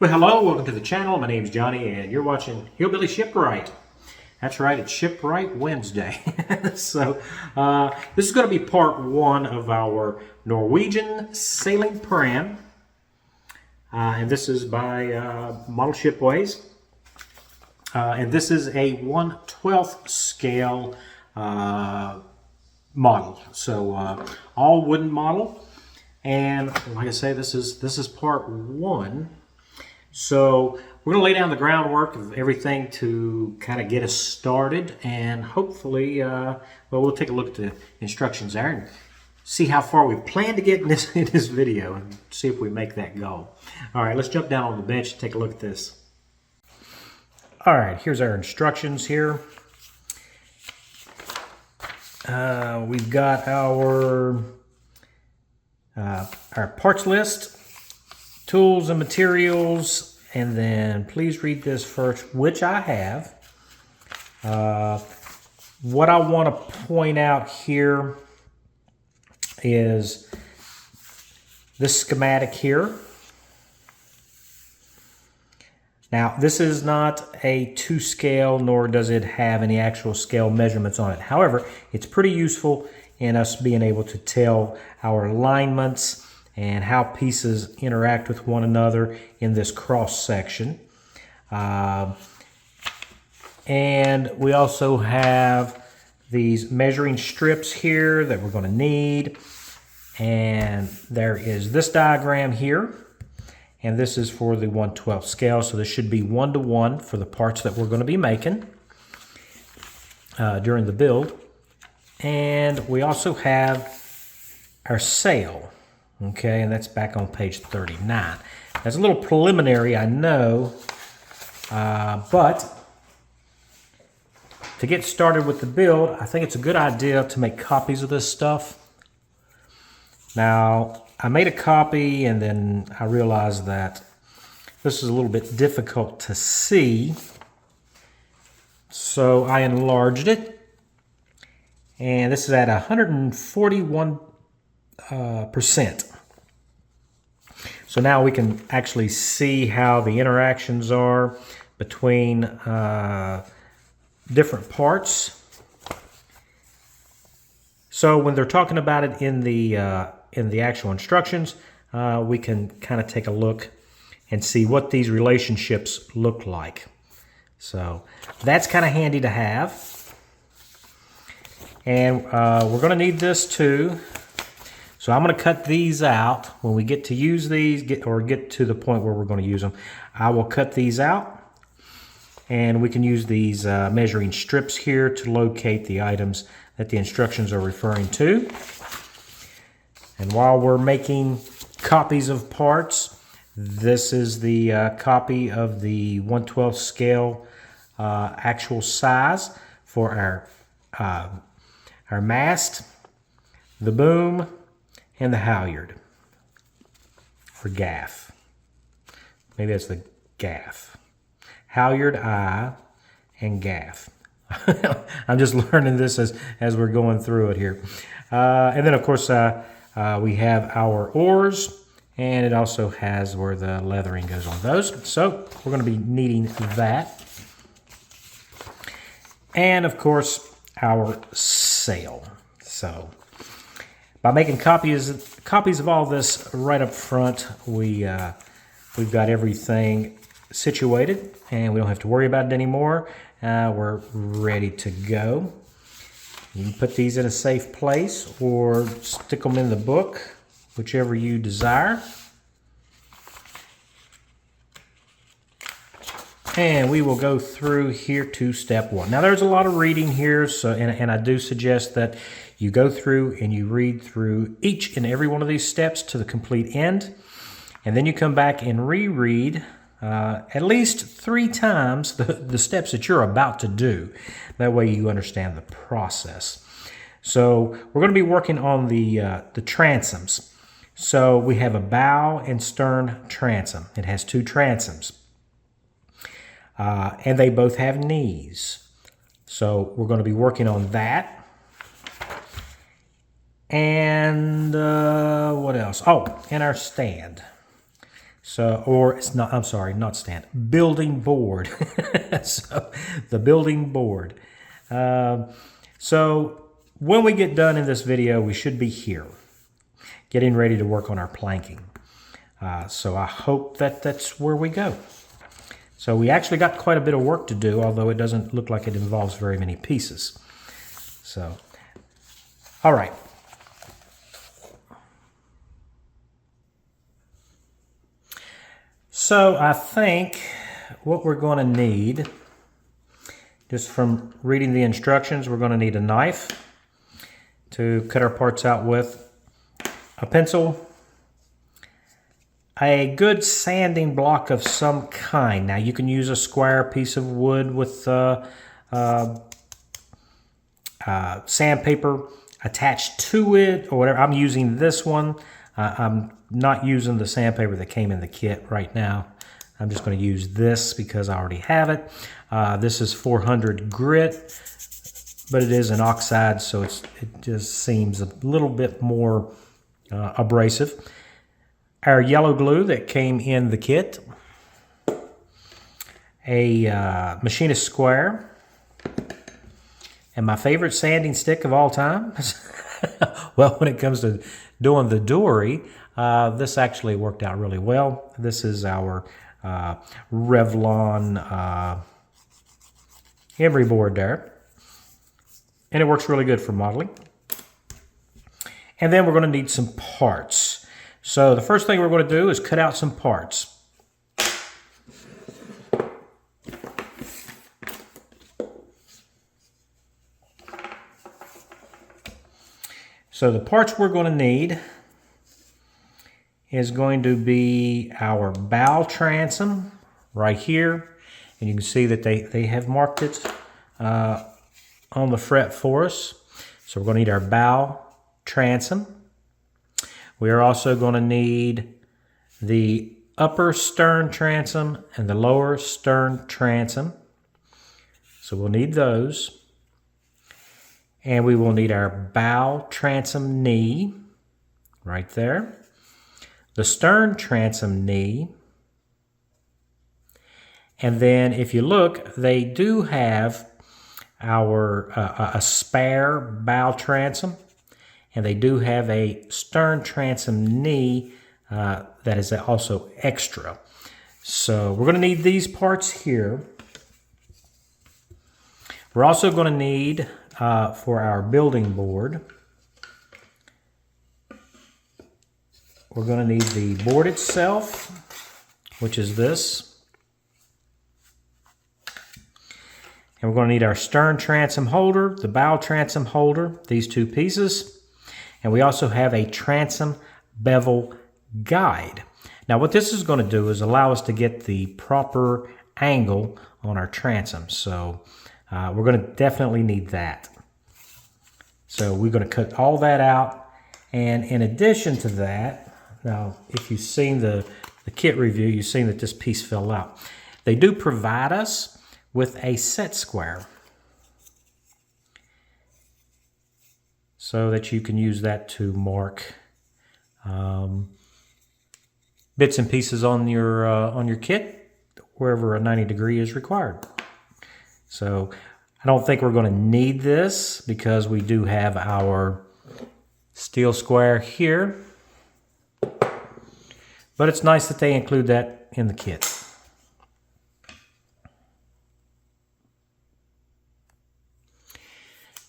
Well, hello, welcome to the channel. My name's Johnny, and you're watching Hillbilly Shipwright. That's right, it's Shipwright Wednesday. So, this is going to be part one of our Norwegian Sailing Pram. And this is by Model Shipways. And this is a 1/12 scale model. So, all wooden model. And like I say, this is part one. So we're going to lay down the groundwork of everything to kind of get us started, and hopefully, well, we'll take a look at the instructions there and see how far we plan to get in this video and see if we make that goal. All right, let's jump down on the bench and take a look at this. All right, here's our instructions here. We've got our parts list, tools and materials, and then please read this first, which I have. What I want to point out here is this schematic here. Now, this is not a 2 scale, nor does it have any actual scale measurements on it. However, it's pretty useful in us being able to tell our alignments and how pieces interact with one another in this cross section. And we also have these measuring strips here that we're going to need. And there is this diagram here. And this is for the 1/12 scale. So this should be 1:1 for the parts that we're going to be making during the build. And we also have our sail. Okay, and that's back on page 39. That's a little preliminary, I know, but to get started with the build, I think it's a good idea to make copies of this stuff. Now, I made a copy and then I realized that this is a little bit difficult to see, so I enlarged it, and this is at 141%. So now we can actually see how the interactions are between different parts. So when they're talking about it in the actual instructions, we can kind of take a look and see what these relationships look like. So that's kind of handy to have. And we're going to need this too. So I'm going to cut these out when we get to use these, get to the point where we're going to use them. I will cut these out, and we can use these measuring strips here to locate the items that the instructions are referring to. And while we're making copies of parts, this is the copy of the 1/12 scale actual size for our mast, the boom, and the halyard, or gaff. Maybe that's the gaff. Halyard, eye, and gaff. I'm just learning this as we're going through it here. And then, of course, we have our oars, and it also has where the leathering goes on those. So we're going to be needing that. And, of course, our sail. So by making copies of all this right up front, we've got everything situated, and we don't have to worry about it anymore. We're ready to go. You can put these in a safe place or stick them in the book, whichever you desire. And we will go through here to step one. Now, there's a lot of reading here, so and I do suggest that you go through and you read through each and every one of these steps to the complete end. And then you come back and reread at least 3 times the steps that you're about to do. That way you understand the process. So we're going to be working on the transoms. So we have a bow and stern transom. It has 2 transoms. And they both have knees. So we're going to be working on that. And what else? Oh, and our stand. So, or it's not, I'm sorry, not stand, building board. So, the building board. So, when we get done in this video, we should be here, getting ready to work on our planking. So I hope that that's where we go. So we actually got quite a bit of work to do, although it doesn't look like it involves very many pieces. So, all right. So I think what we're going to need, just from reading the instructions, we're going to need a knife to cut our parts out with, a pencil, a good sanding block of some kind. Now you can use a square piece of wood with sandpaper attached to it or whatever. I'm using this one. I'm not using the sandpaper that came in the kit right now. I'm just going to use this because I already have it. This is 400 grit, but it is an oxide, so it just seems a little bit more abrasive. Our yellow glue that came in the kit, a machinist square, and my favorite sanding stick of all time. Well, when it comes to doing the dory, this actually worked out really well. This is our Revlon emery board there, and it works really good for modeling. And then we're going to need some parts. So the first thing we're going to do is cut out some parts. So the parts we're going to need is going to be our bow transom right here. And you can see that they have marked it on the fret for us. So we're going to need our bow transom. We are also going to need the upper stern transom and the lower stern transom. So we'll need those. And we will need our bow transom knee right there. The stern transom knee. And then if you look, they do have our a spare bow transom. And they do have a stern transom knee that is also extra. So we're going to need these parts here. We're also going to need, for our building board, we're going to need the board itself, which is this. And we're going to need our stern transom holder, the bow transom holder, these two pieces. And we also have a transom bevel guide. Now what this is going to do is allow us to get the proper angle on our transom. So we're going to definitely need that. So we're going to cut all that out. And in addition to that, now if you've seen the kit review, you've seen that this piece fell out. They do provide us with a set square, so that you can use that to mark bits and pieces on your kit wherever a 90 degree is required. So I don't think we're going to need this because we do have our steel square here, but it's nice that they include that in the kit.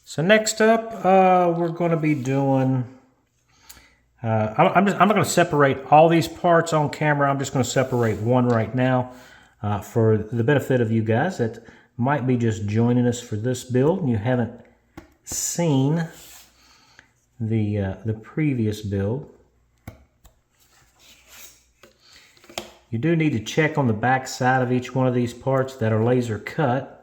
So next up, we're going to be doing, I'm not going to separate all these parts on camera. I'm just going to separate one right now for the benefit of you guys that might be just joining us for this build and you haven't seen the previous build. You do need to check on the back side of each one of these parts that are laser cut,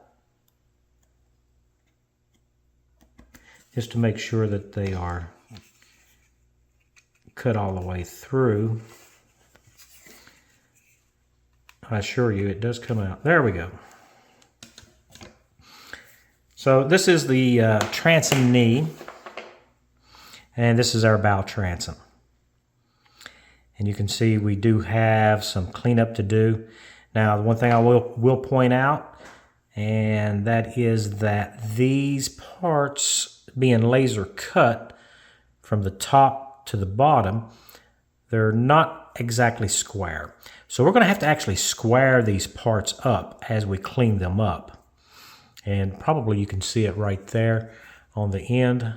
just to make sure that they are cut all the way through. I assure you it does come out. There we go. So this is the transom knee, and this is our bow transom. And you can see we do have some cleanup to do. Now, the one thing I will point out, and that is that these parts being laser cut from the top to the bottom, they're not exactly square. So we're going to have to actually square these parts up as we clean them up. And probably you can see it right there on the end,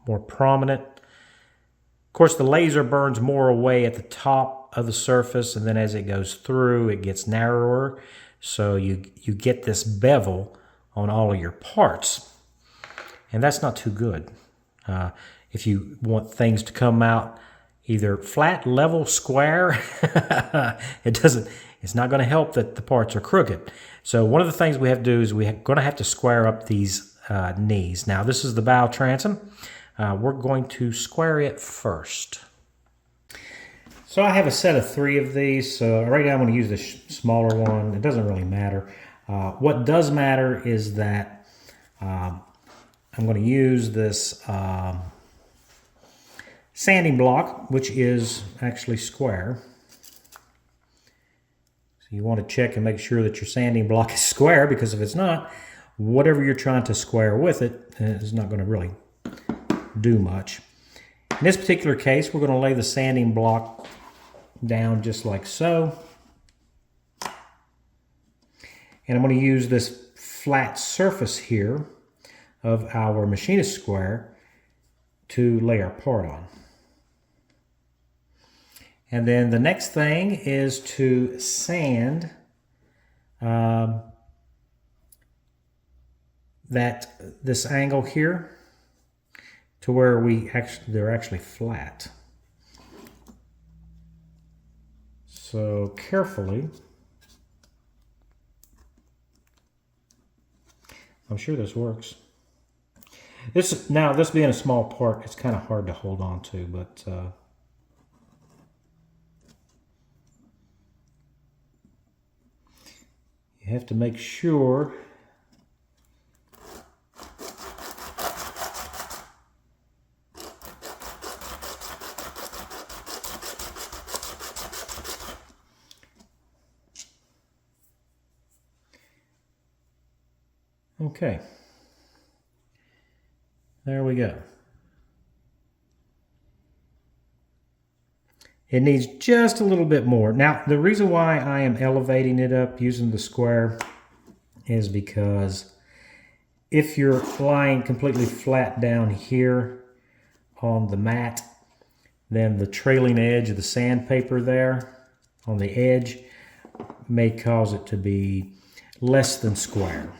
more prominent. Of course, the laser burns more away at the top of the surface, and then as it goes through, it gets narrower. So you get this bevel on all of your parts. And that's not too good. If you want things to come out either flat, level, square, it's not going to help that the parts are crooked. So one of the things we have to do is we're going to have to square up these knees. Now this is the bow transom. We're going to square it first. So I have a set of 3 of these. So right now I'm going to use the smaller one. It doesn't really matter. What does matter is that I'm going to use this sanding block, which is actually square. So you want to check and make sure that your sanding block is square, because if it's not, whatever you're trying to square with it is not going to really do much. In this particular case, we're going to lay the sanding block down just like so. And I'm going to use this flat surface here of our machinist square to lay our part on. And then the next thing is to sand this angle here to where they're actually flat. So carefully, I'm sure this works. This being a small part, it's kind of hard to hold on to, but you have to make sure okay. There we go. It needs just a little bit more. Now, the reason why I am elevating it up using the square is because if you're lying completely flat down here on the mat, then the trailing edge of the sandpaper there on the edge may cause it to be less than square.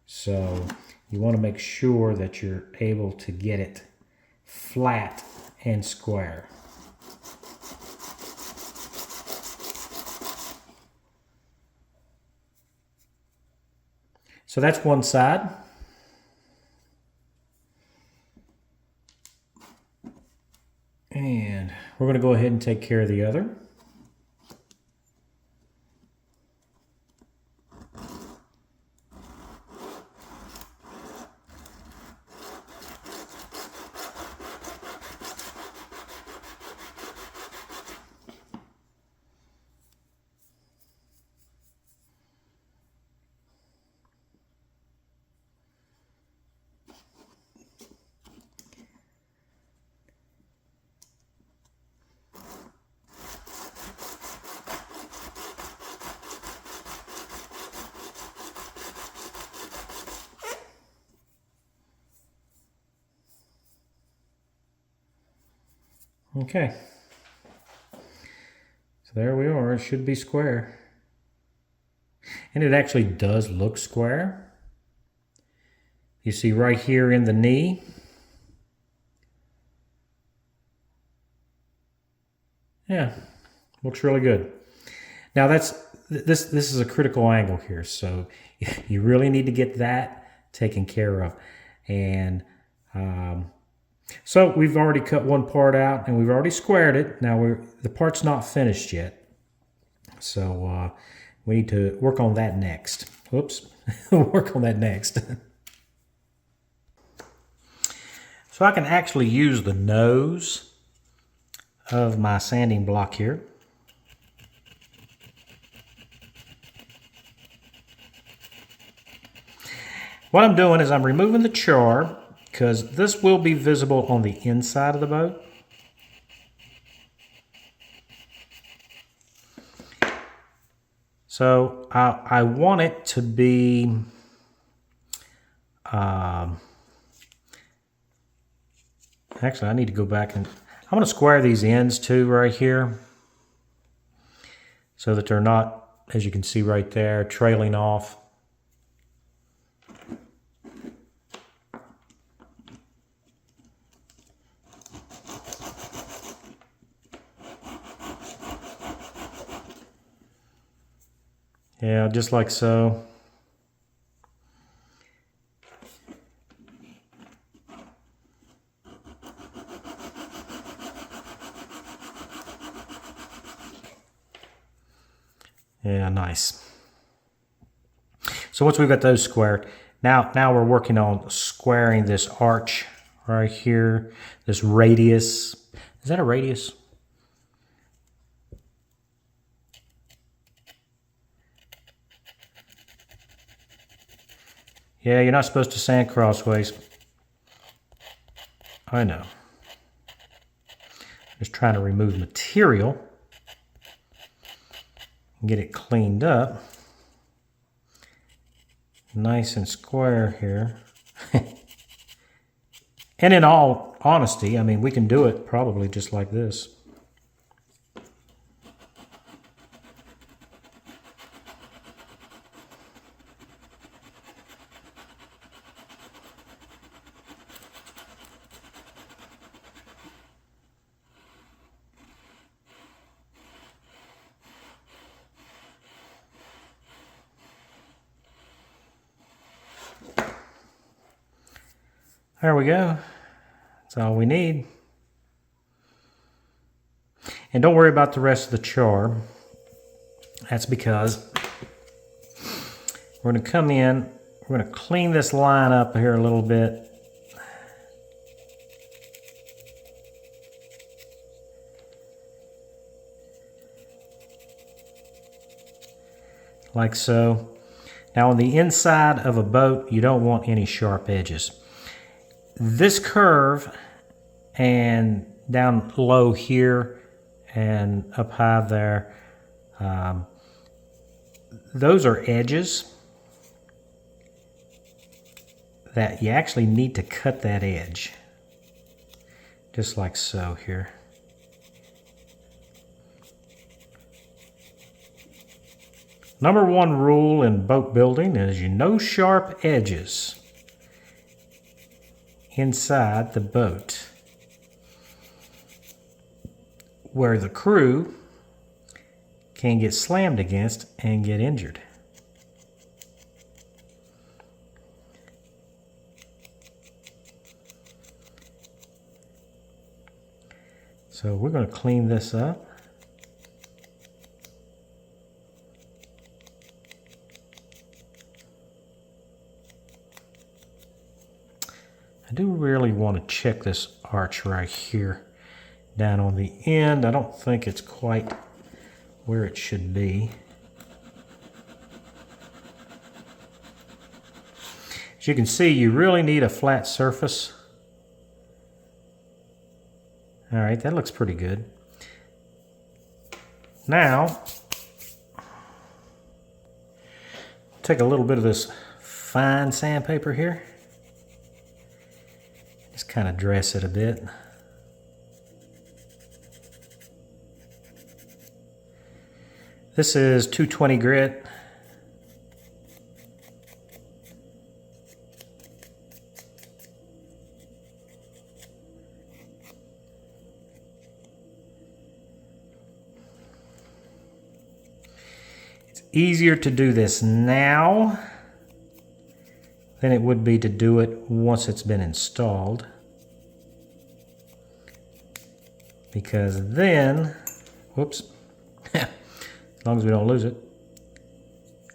So you want to make sure that you're able to get it flat and square. So that's one side. And we're going to go ahead and take care of the other. Okay, so there we are. It should be square. And it actually does look square. You see right here in the knee. Yeah, looks really good. Now this is a critical angle here, so you really need to get that taken care of. And so we've already cut one part out and we've already squared it. Now the part's not finished yet. So we need to work on that next. Whoops, work on that next. So I can actually use the nose of my sanding block here. What I'm doing is I'm removing the char because this will be visible on the inside of the boat. So I want it to be actually I need to go back and I'm going to square these ends too right here so that they're not, as you can see right there, trailing off. Yeah, just like so. Yeah, nice. So once we've got those squared, now we're working on squaring this arch right here, this radius. Is that a radius? Yeah, you're not supposed to sand crossways. I know. Just trying to remove material and get it cleaned up. Nice and square here. And in all honesty, I mean, we can do it probably just like this. There we go. That's all we need. And don't worry about the rest of the char. That's because we're going to come in, we're going to clean this line up here a little bit. Like so. Now on the inside of a boat, you don't want any sharp edges. This curve and down low here and up high there, those are edges that you actually need to cut that edge. Just like so here. Number one rule in boat building is no sharp edges inside the boat where the crew can get slammed against and get injured. So we're going to clean this up. I do really want to check this arch right here down on the end. I don't think it's quite where it should be. As you can see, you really need a flat surface. All right, that looks pretty good. Now, take a little bit of this fine sandpaper here. Just kind of dress it a bit. This is 220 grit. It's easier to do this now than it would be to do it once it's been installed. Because then, whoops, as long as we don't lose it.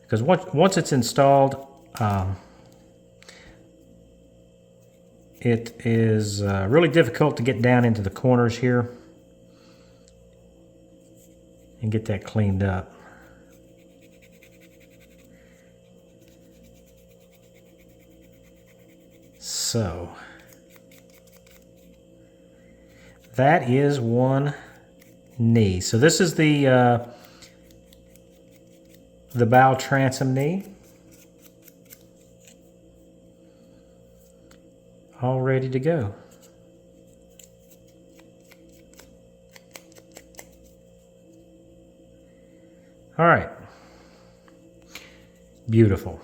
Because once it's installed, it is really difficult to get down into the corners here. and get that cleaned up. So that is one knee. So this is the bow transom knee. All ready to go. All right. Beautiful.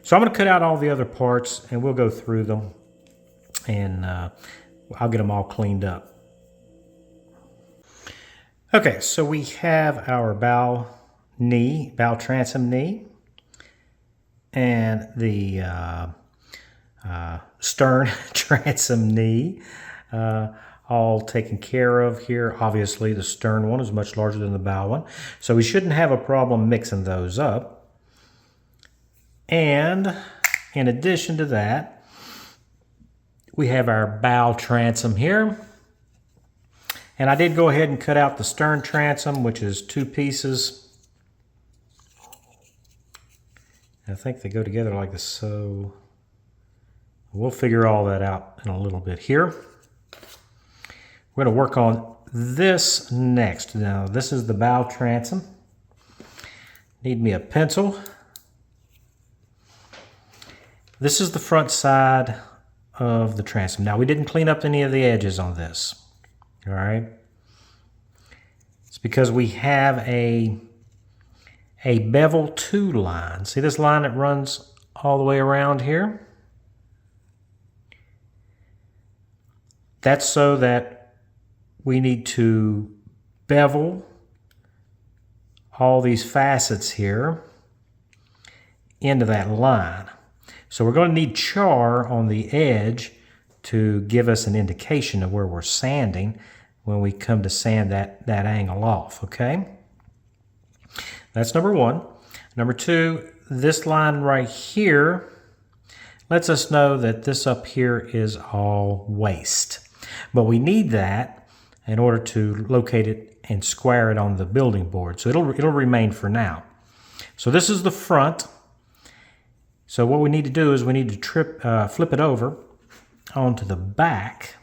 So I'm going to cut out all the other parts and we'll go through them and I'll get them all cleaned up. Okay, so we have our bow transom knee, and the stern transom knee all taken care of here. Obviously the stern one is much larger than the bow one, so we shouldn't have a problem mixing those up. And in addition to that, we have our bow transom here. And I did go ahead and cut out the stern transom, which is 2 pieces. I think they go together like this, so we'll figure all that out in a little bit here. We're going to work on this next. Now, this is the bow transom. Need me a pencil. This is the front side of the transom. Now, we didn't clean up any of the edges on this. All right. It's because we have a bevel 2 line. See this line that runs all the way around here? That's so that we need to bevel all these facets here into that line. So we're going to need char on the edge to give us an indication of where we're sanding when we come to sand that angle off, okay? That's number 1. Number 2, this line right here lets us know that this up here is all waste. But we need that in order to locate it and square it on the building board. So it'll remain for now. So this is the front. So what we need to do is we need to flip it over onto the back.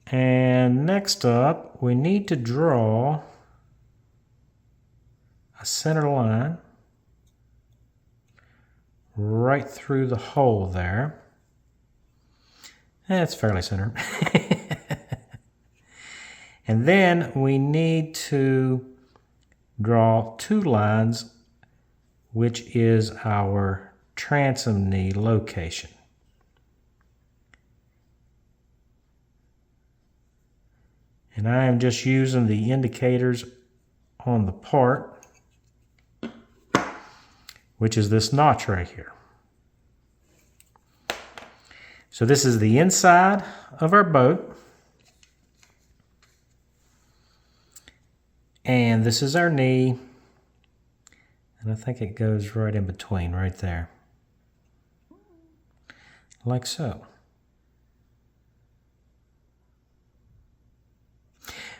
And next up, we need to draw a center line right through the hole there. It's fairly centered. And then we need to draw 2 lines, which is our transom knee location. And I am just using the indicators on the part, which is this notch right here. So this is the inside of our boat. And this is our knee. And I think it goes right in between, right there. Like so.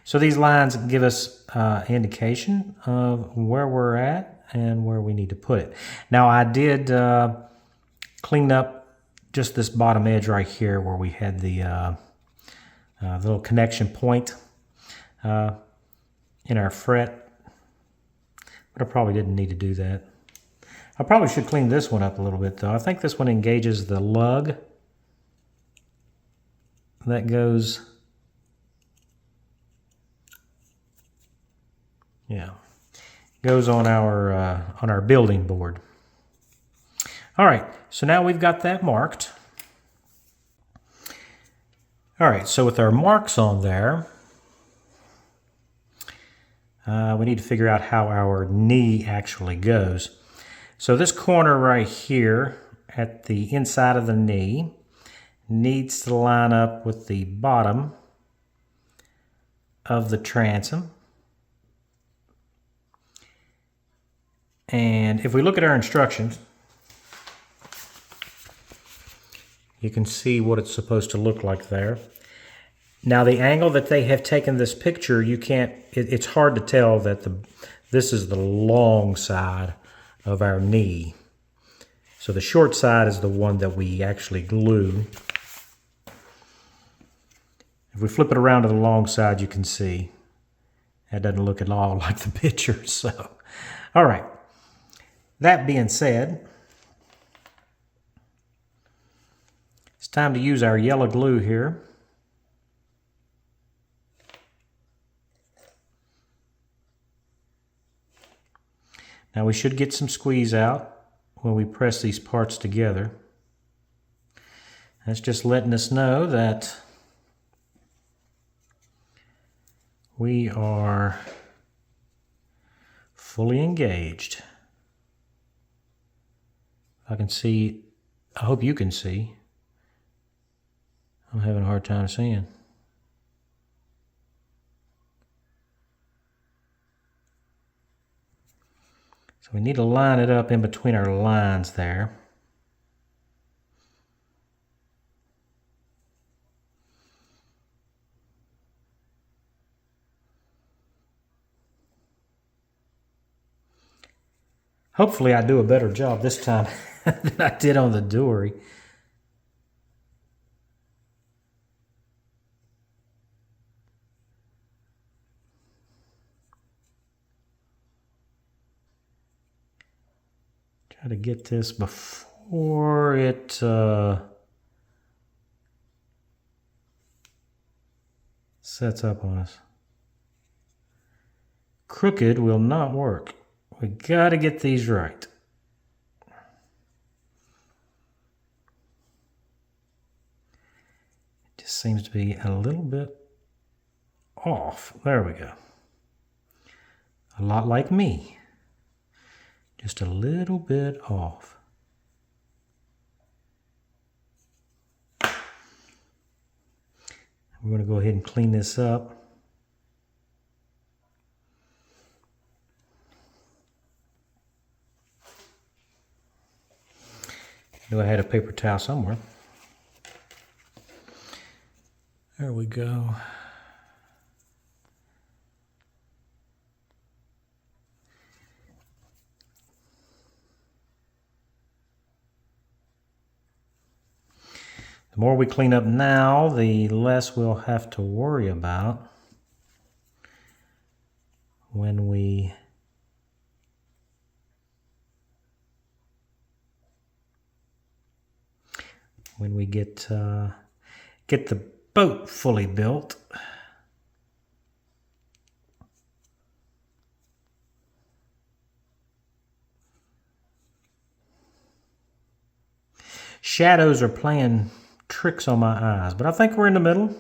So these lines give us indication of where we're at and where we need to put it. Now I did clean up just this bottom edge right here where we had the little connection point in our fret. But I probably didn't need to do that. I probably should clean this one up a little bit though. I think this one engages the lug that goes, goes on our building board. All right, so now we've got that marked. All right, so with our marks on there, we need to figure out how our knee actually goes. So this corner right here at the inside of the knee needs to line up with the bottom of the transom. And if we look at our instructions, you can see what it's supposed to look like there. Now the angle that they have taken this picture, you can't, it's hard to tell that this is the long side of our knee. So the short side is the one that we actually glue. If we flip it around to the long side, you can see that doesn't look at all like the picture. So, all right. That being said, it's time to use our yellow glue here. Now we should get some squeeze out when we press these parts together. That's just letting us know that we are fully engaged. I can see, I hope you can see. I'm having a hard time seeing. So we need to line it up in between our lines there. Hopefully I do a better job this time than I did on the dory. Try to get this before it sets up on us. Crooked will not work. We gotta get these right. It just seems to be a little bit off. There we go. A lot like me. Just a little bit off. We're going to go ahead and clean this up. I knew I had a paper towel somewhere. There we go. The more we clean up now, the less we'll have to worry about when we get the boat fully built. Shadows are playing tricks on my eyes, but I think we're in the middle.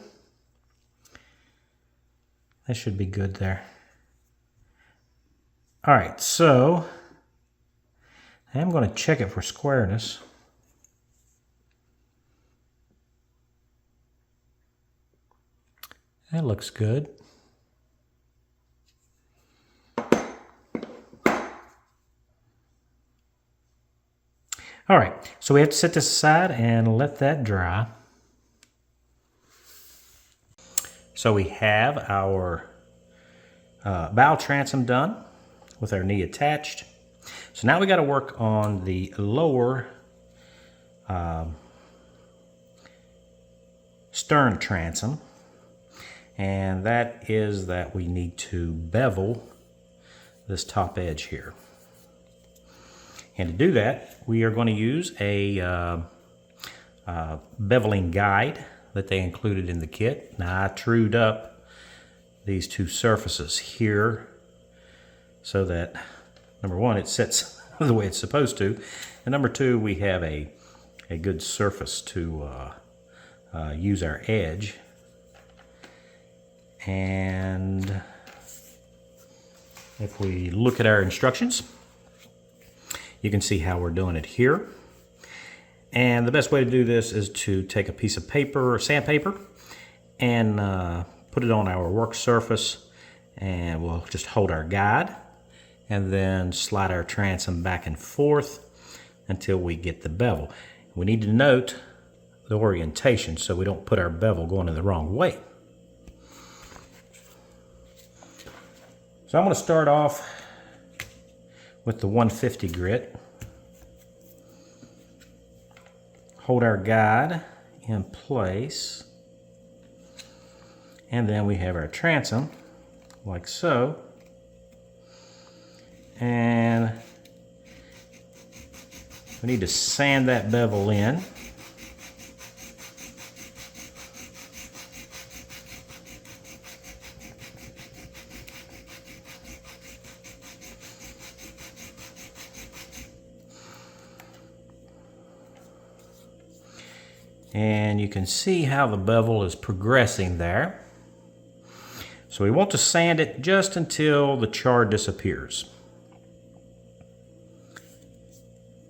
That should be good there. All right, so I'm going to check it for squareness. That looks good. All right, so we have to set this aside and let that dry. So we have our bow transom done with our knee attached. So now we got to work on the lower stern transom. And that is that we need to bevel this top edge here. And to do that, we are going to use a beveling guide that they included in the kit. Now I trued up these two surfaces here so that, number one, it sits the way it's supposed to, and number two, we have a good surface to use our edge. And if we look at our instructions, you can see how we're doing it here. And the best way to do this is to take a piece of paper or sandpaper and put it on our work surface, and we'll just hold our guide and then slide our transom back and forth until we get the bevel. We need to note the orientation so we don't put our bevel going in the wrong way. So I'm going to start off with the 150 grit. Hold our guide in place. And then we have our transom, like so. And we need to sand that bevel in. And you can see how the bevel is progressing there. So we want to sand it just until the char disappears.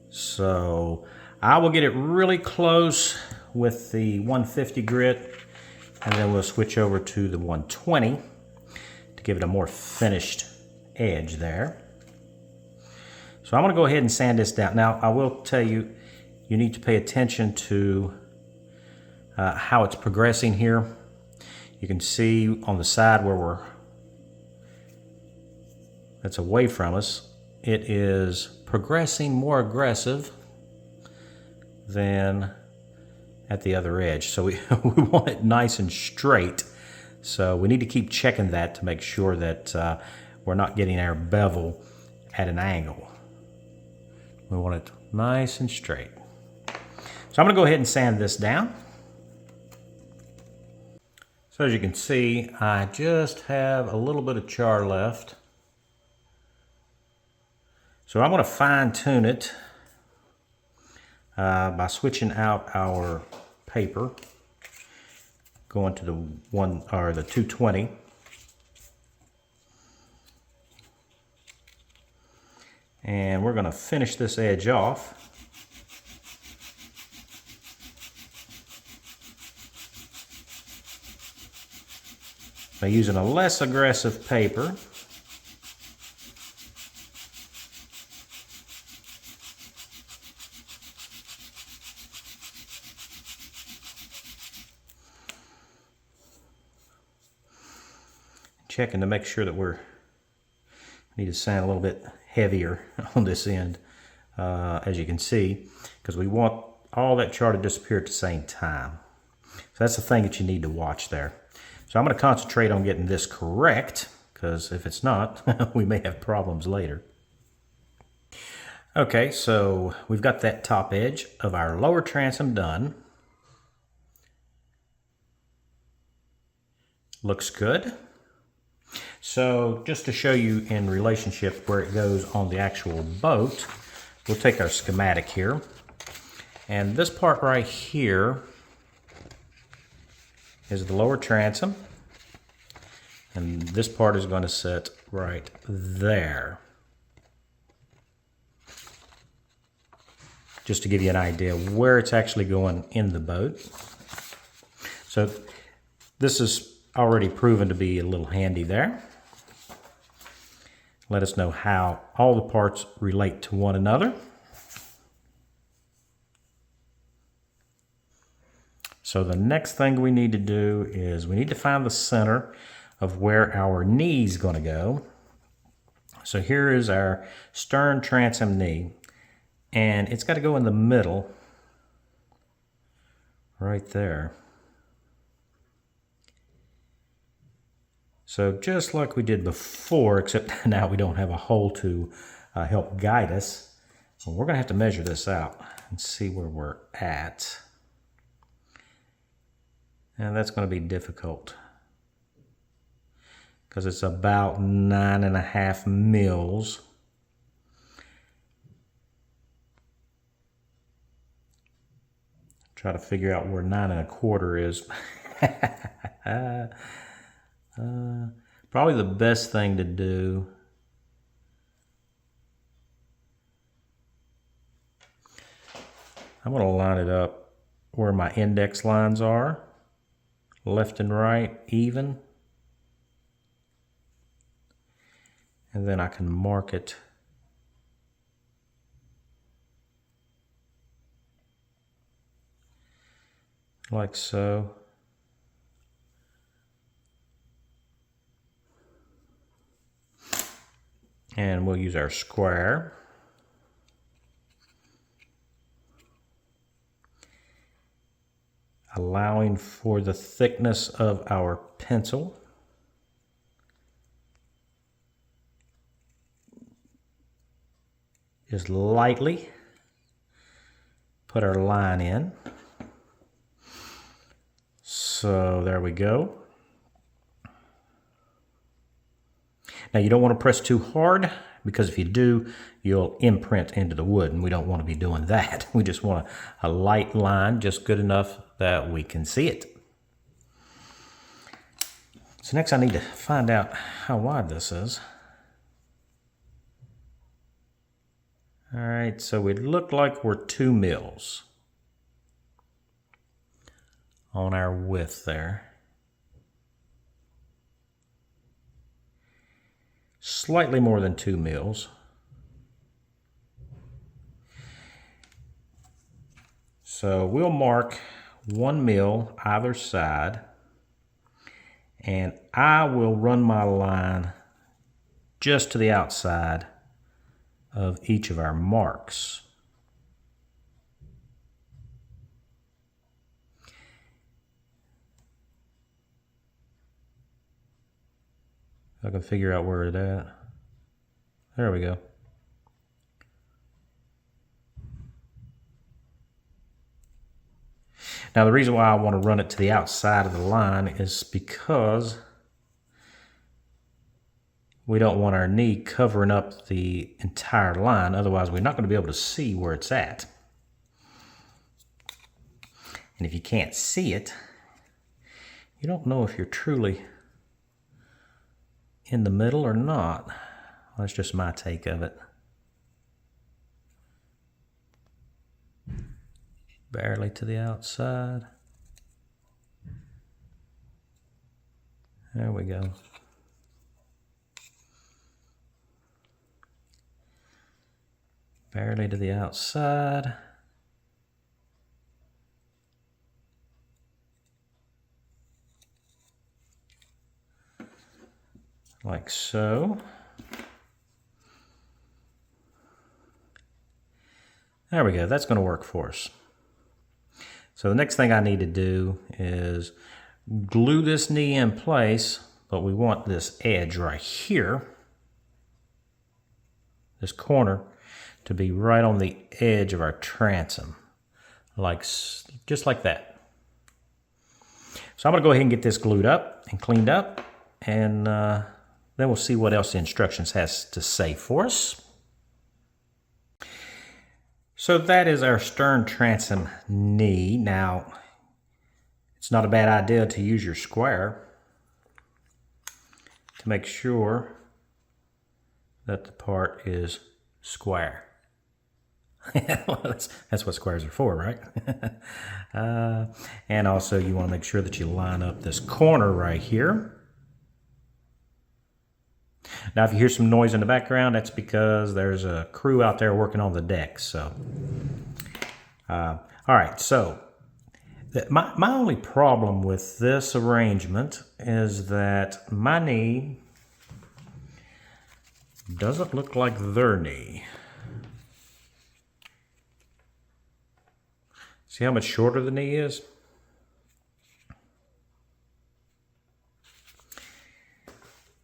So I will get it really close with the 150 grit, and then we'll switch over to the 120 to give it a more finished edge there. So I'm going to go ahead and sand this down. Now I will tell you, you need to pay attention to how it's progressing here. You can see on the side where that's away from us, it is progressing more aggressive than at the other edge. So we want it nice and straight. So we need to keep checking that to make sure that we're not getting our bevel at an angle. We want it nice and straight. So I'm going to go ahead and sand this down. So as you can see, I just have a little bit of char left. So I'm going to fine tune it by switching out our paper, going to the 220. And we're going to finish this edge off. By using a less aggressive paper. Checking to make sure that we need to sand a little bit heavier on this end, as you can see, because we want all that char to disappear at the same time. So that's the thing that you need to watch there. So I'm going to concentrate on getting this correct, because if it's not, we may have problems later. Okay, so we've got that top edge of our lower transom done. Looks good. So just to show you in relationship where it goes on the actual boat, we'll take our schematic here. And this part right here is the lower transom, and this part is going to sit right there. Just to give you an idea where it's actually going in the boat. So this is already proven to be a little handy there. Let us know how all the parts relate to one another. So the next thing we need to do is we need to find the center of where our knee is going to go. So here is our stern transom knee, and it's got to go in the middle, right there. So just like we did before, except now we don't have a hole to help guide us. So we're going to have to measure this out and see where we're at. And that's going to be difficult because it's about 9.5 mils. Try to figure out where 9.25 is. Probably the best thing to do I'm going to line it up where my index lines are, left and right even, and then I can mark it like so. And we'll use our square. Allowing for the thickness of our pencil. Just lightly put our line in. So there we go. Now you don't want to press too hard, because if you do, you'll imprint into the wood, and we don't want to be doing that. We just want a light line, just good enough that we can see it. So next I need to find out how wide this is. All right, so we look like we're 2 mils on our width there. Slightly more than 2 mils. So we'll mark 1 mil either side, and I will run my line just to the outside of each of our marks. I can figure out where it's at. There we go. Now the reason why I want to run it to the outside of the line is because we don't want our knee covering up the entire line. Otherwise, we're not going to be able to see where it's at. And if you can't see it, you don't know if you're truly in the middle or not. That's just my take of it. Barely to the outside. There we go. Barely to the outside. Like so. There we go. That's going to work for us. So the next thing I need to do is glue this knee in place, but we want this edge right here, this corner, to be right on the edge of our transom, just like that. So I'm going to go ahead and get this glued up and cleaned up, and then we'll see what else the instructions has to say for us. So that is our stern transom knee. Now, it's not a bad idea to use your square to make sure that the part is square. Well, that's what squares are for, right? And also you want to make sure that you line up this corner right here. Now, if you hear some noise in the background, that's because there's a crew out there working on the deck. So, all right. So, my only problem with this arrangement is that my knee doesn't look like their knee. See how much shorter the knee is?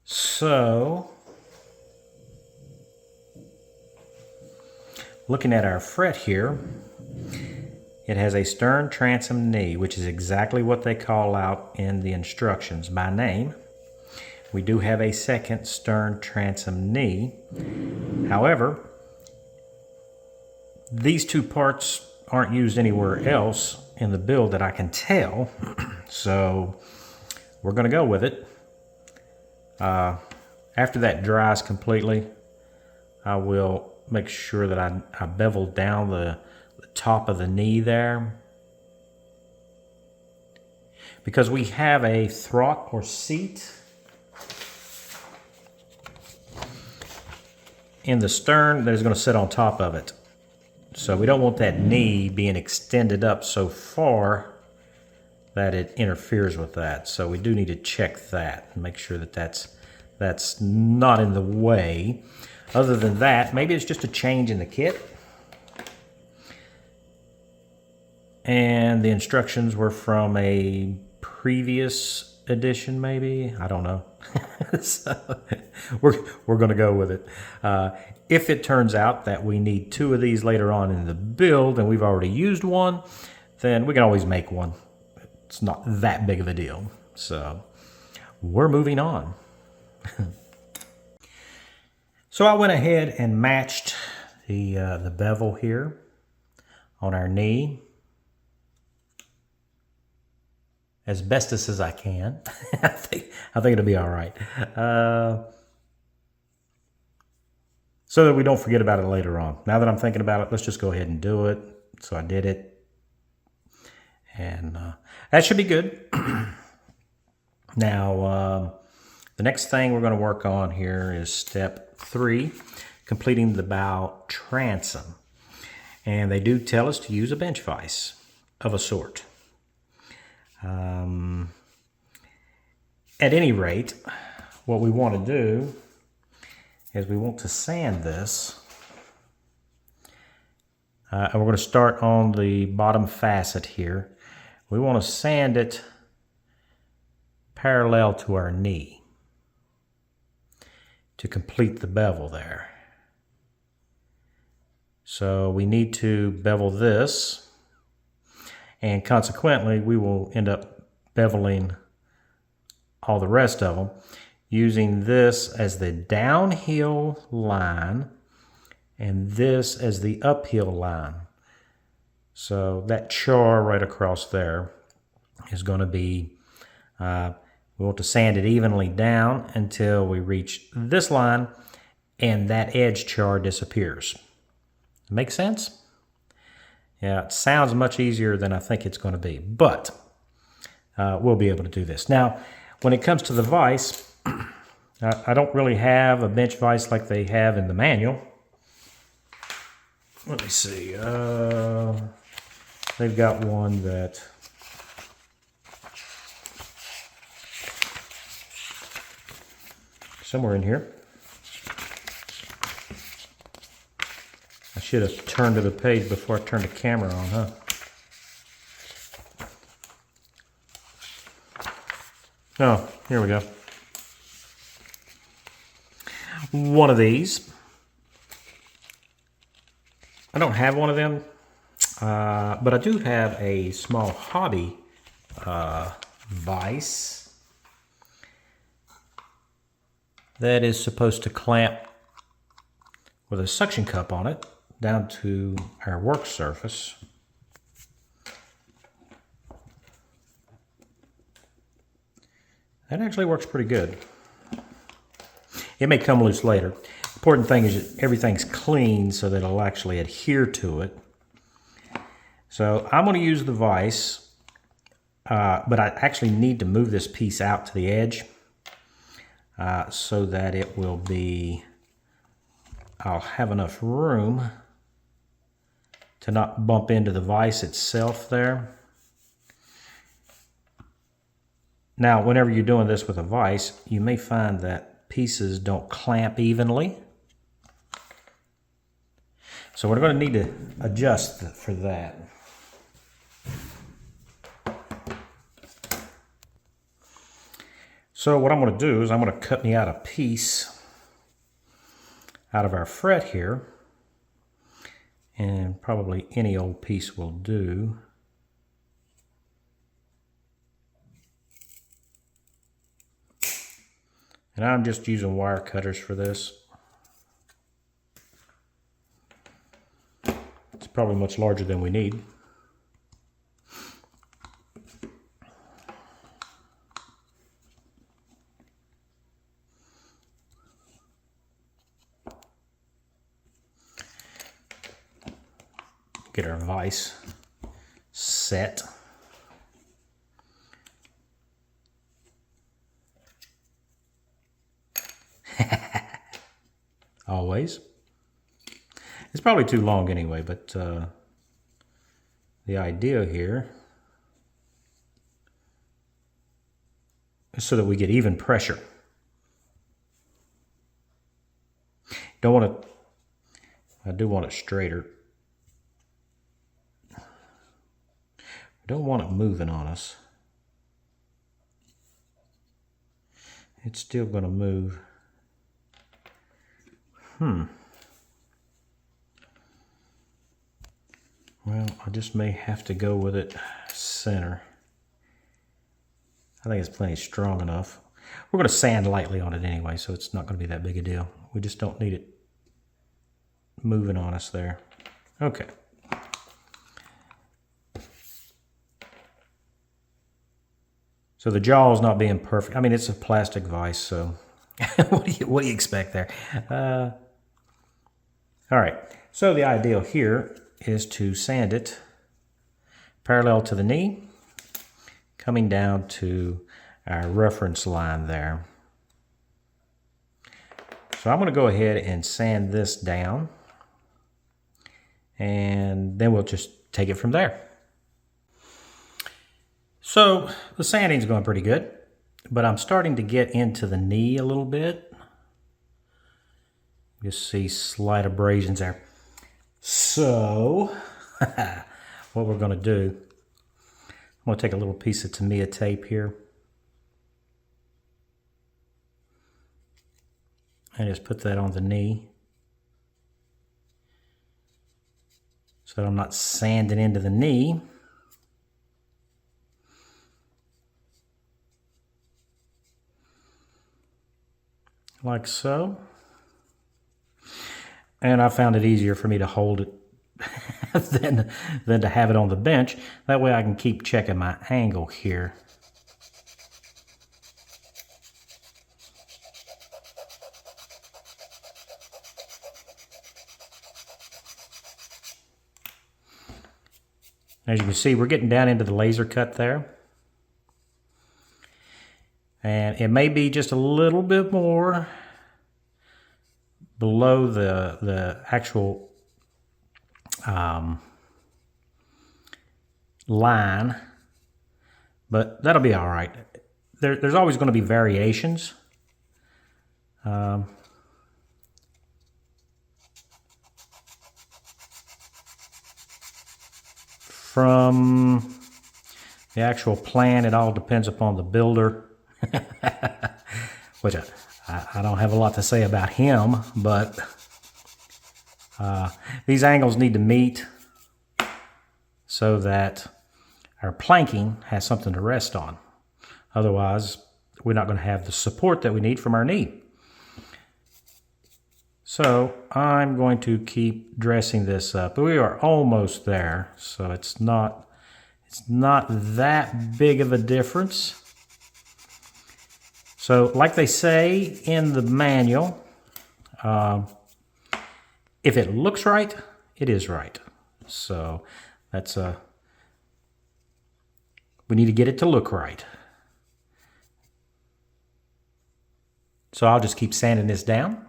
So, looking at our fret here, it has a stern transom knee, which is exactly what they call out in the instructions by name. We do have a second stern transom knee. However, these two parts aren't used anywhere else in the build that I can tell. So we're going to go with it. After that dries completely, I will make sure that I bevel down the top of the knee there. Because we have a thwart or seat in the stern that is going to sit on top of it. So we don't want that knee being extended up so far that it interferes with that. So we do need to check that and make sure that that's that's not in the way. Other than that, maybe it's just a change in the kit. And the instructions were from a previous edition, maybe? I don't know. So we're going to go with it. If it turns out that we need 2 of these later on in the build and we've already used one, then we can always make one. It's not that big of a deal. So we're moving on. So I went ahead and matched the bevel here on our knee as best as I can. I think it'll be all right. So that we don't forget about it later on. Now that I'm thinking about it, let's just go ahead and do it. So I did it. And that should be good. Now, the next thing we're going to work on here is step 3, completing the bow transom. And they do tell us to use a bench vise of a sort. At any rate, what we want to do is we want to sand this. And we're going to start on the bottom facet here. We want to sand it parallel to our knee to complete the bevel there. So we need to bevel this, and consequently we will end up beveling all the rest of them using this as the downhill line and this as the uphill line. So that char right across there is going to be, we want to sand it evenly down until we reach this line and that edge char disappears. Make sense? Yeah, it sounds much easier than I think it's going to be, but we'll be able to do this. Now, when it comes to the vise, I don't really have a bench vise like they have in the manual. Let me see. They've got one that somewhere in here. I should have turned to the page before I turned the camera on, huh? Oh, here we go. One of these. I don't have one of them, but I do have a small hobby vise that is supposed to clamp with a suction cup on it down to our work surface. That actually works pretty good. It may come loose later. Important thing is that everything's clean so that it'll actually adhere to it. So I'm going to use the vise, but I actually need to move this piece out to the edge so that it will be, I'll have enough room to not bump into the vise itself there. Now, whenever you're doing this with a vise, you may find that pieces don't clamp evenly. So we're going to need to adjust for that. So what I'm going to do is I'm going to cut me out a piece out of our fret here, and probably any old piece will do. And I'm just using wire cutters for this. It's probably much larger than we need. Get our vise set. Always. It's probably too long anyway, but the idea here is so that we get even pressure. Don't want it, I do want it straighter. Don't want it moving on us. It's still going to move. Well, I just may have to go with it center. I think it's plenty strong enough. We're going to sand lightly on it anyway, so it's not going to be that big a deal. We just don't need it moving on us there. Okay. So the jaw is not being perfect. I mean, it's a plastic vise, so what do you expect there? All right. So the ideal here is to sand it parallel to the knee, coming down to our reference line there. So I'm going to go ahead and sand this down, and then we'll just take it from there. So the sanding's going pretty good, but I'm starting to get into the knee a little bit. You see slight abrasions there. So what we're going to do, I'm going to take a little piece of Tamiya tape here and just put that on the knee so that I'm not sanding into the knee. Like so. And I found it easier for me to hold it than to have it on the bench. That way I can keep checking my angle here. As you can see, we're getting down into the laser cut there. And it may be just a little bit more below the actual line, but that'll be all right. There's always going to be variations. From the actual plan, it all depends upon the builder. Which I don't have a lot to say about him, but these angles need to meet so that our planking has something to rest on. Otherwise, we're not going to have the support that we need from our knee. So I'm going to keep dressing this up. We are almost there, so it's not that big of a difference. So like they say in the manual, if it looks right, it is right. So that's we need to get it to look right. So I'll just keep sanding this down.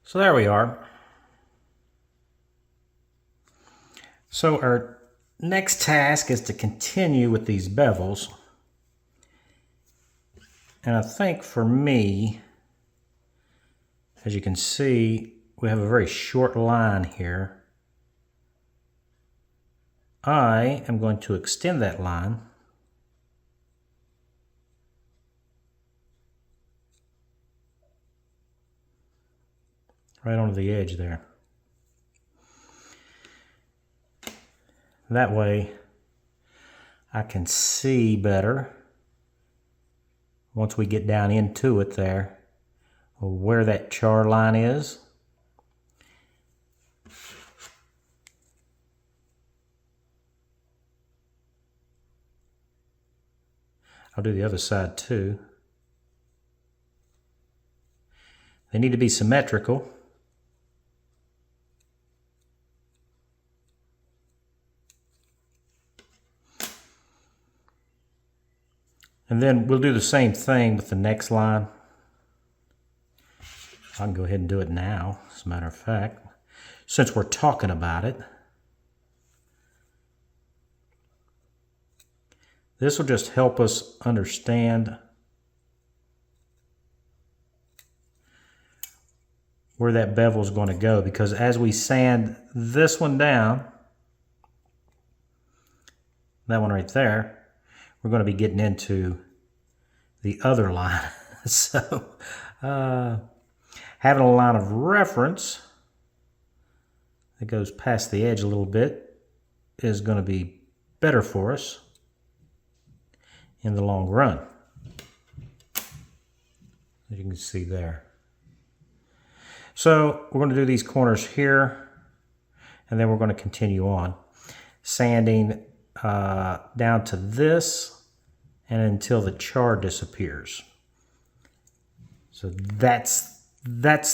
So there we are. So our next task is to continue with these bevels. And I think for me, as you can see, we have a very short line here. I am going to extend that line right onto the edge there. That way I can see better once we get down into it there, where that char line is. I'll do the other side too. They need to be symmetrical. And then we'll do the same thing with the next line. I can go ahead and do it now, as a matter of fact, since we're talking about it. This will just help us understand where that bevel is going to go, because as we sand this one down, that one right there, we're going to be getting into the other line. So having a line of reference that goes past the edge a little bit is going to be better for us in the long run, as you can see there. So we're going to do these corners here, and then we're going to continue on sanding down to this and until the char disappears. So that's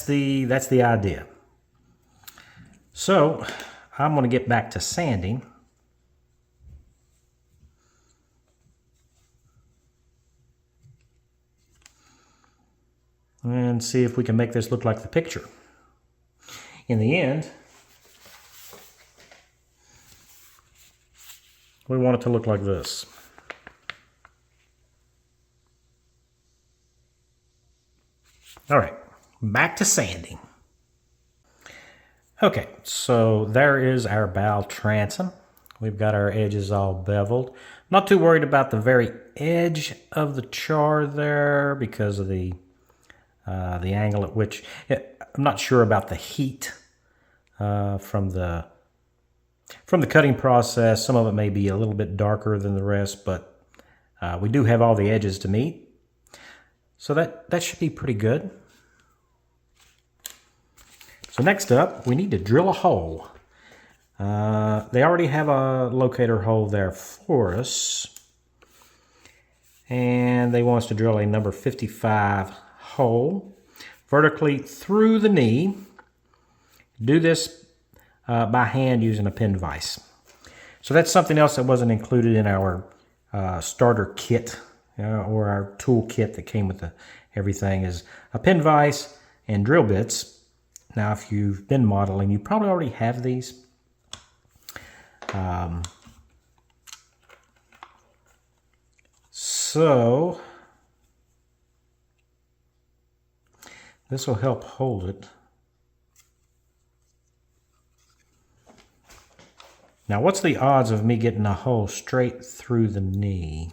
the idea. So I'm going to get back to sanding. And see if we can make this look like the picture. In the end, we want it to look like this. All right, back to sanding. Okay, so there is our bow transom. We've got our edges all beveled. Not too worried about the very edge of the char there because of the angle at which, I'm not sure about the heat from the cutting process. Some of it may be a little bit darker than the rest, but we do have all the edges to meet. So that should be pretty good. So next up, we need to drill a hole. They already have a locator hole there for us. And they want us to drill a number 55 hole vertically through the knee. Do this by hand using a pin vise. So that's something else that wasn't included in our starter kit or our tool kit that came with everything, is a pin vise and drill bits. Now, if you've been modeling, you probably already have these. So this will help hold it. Now, what's the odds of me getting a hole straight through the knee?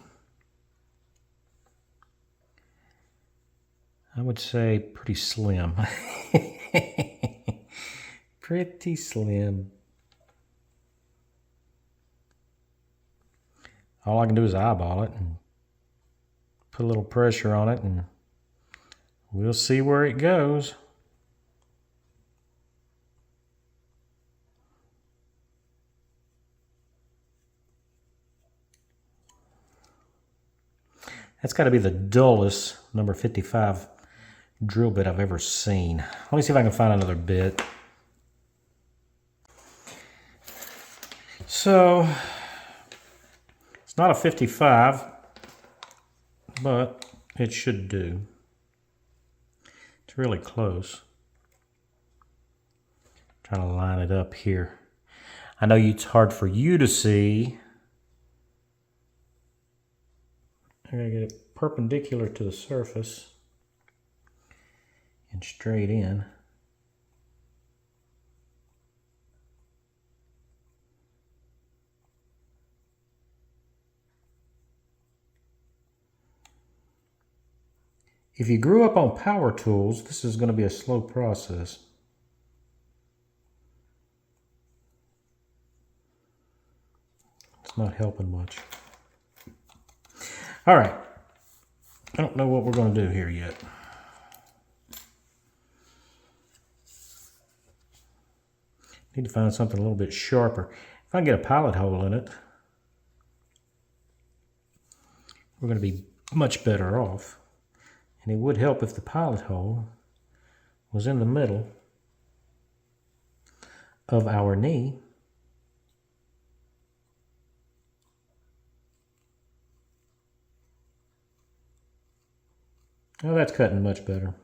I would say pretty slim. Pretty slim. All I can do is eyeball it and put a little pressure on it, and we'll see where it goes. That's got to be the dullest number 55 drill bit I've ever seen. Let me see if I can find another bit. So it's not a 55, but it should do. It's really close. Trying to line it up here. I know it's hard for you to see. I'm going to get it perpendicular to the surface and straight in. If you grew up on power tools, this is going to be a slow process. It's not helping much. All right, I don't know what we're going to do here yet. Need to find something a little bit sharper. If I can get a pilot hole in it, we're going to be much better off. And it would help if the pilot hole was in the middle of our knee. Oh, that's cutting much better.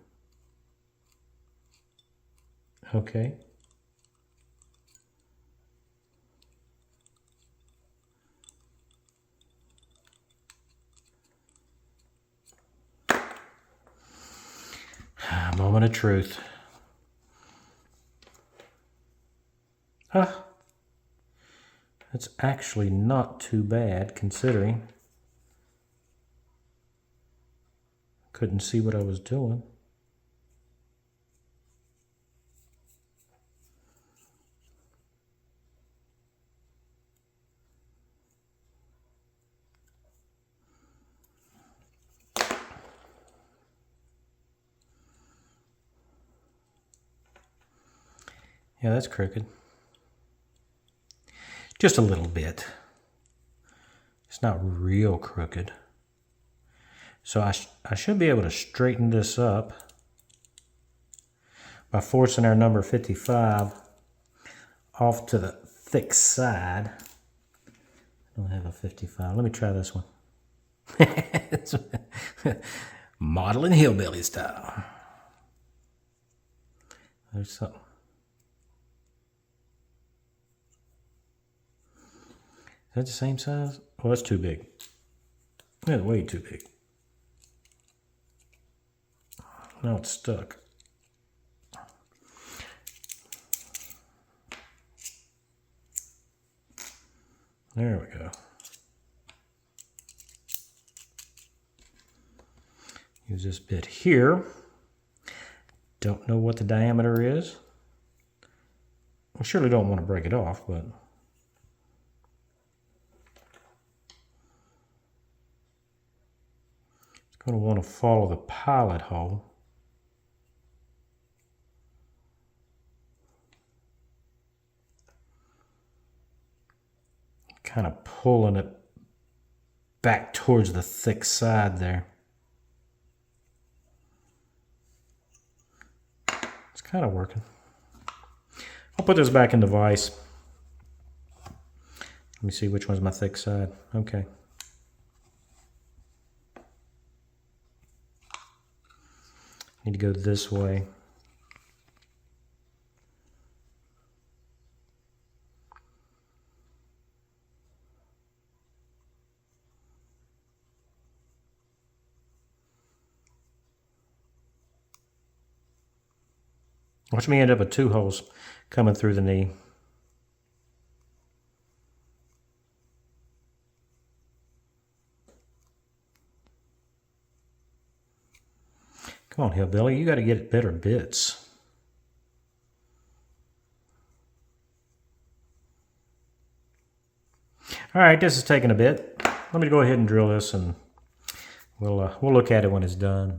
Okay. Moment of truth. That's actually not too bad considering couldn't see what I was doing. Yeah, that's crooked. Just a little bit. It's not real crooked. So I should be able to straighten this up by forcing our number 55 off to the thick side. I don't have a 55. Let me try this one. Modeling hillbilly style. There's something. Is that the same size? Oh, that's too big. That's way too big. Now it's stuck. There we go. Use this bit here. Don't know what the diameter is. I surely don't want to break it off, but it's going to want to follow the pilot hole. Kind of pulling it back towards the thick side there. It's kind of working. I'll put this back in the vise. Let me see which one's my thick side. Okay. Need to go this way. Watch me end up with 2 holes coming through the knee. Come on, hillbilly, you got to get better bits. All right, this is taking a bit. Let me go ahead and drill this, and we'll look at it when it's done.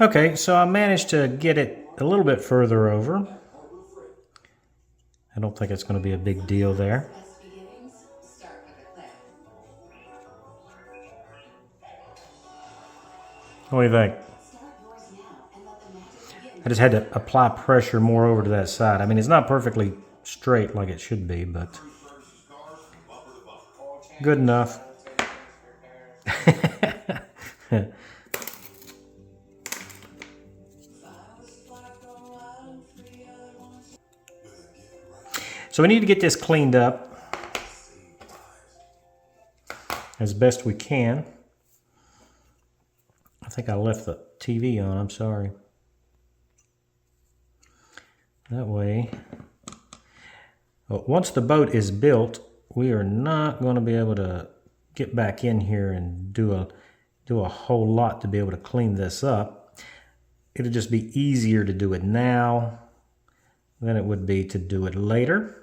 Okay, so I managed to get it a little bit further over. I don't think it's going to be a big deal there. What do you think? I just had to apply pressure more over to that side. I mean, it's not perfectly straight like it should be, but good enough. So we need to get this cleaned up as best we can. I think I left the TV on, I'm sorry. That way, once the boat is built, we are not going to be able to get back in here and do a whole lot to be able to clean this up. It'll just be easier to do it now than it would be to do it later.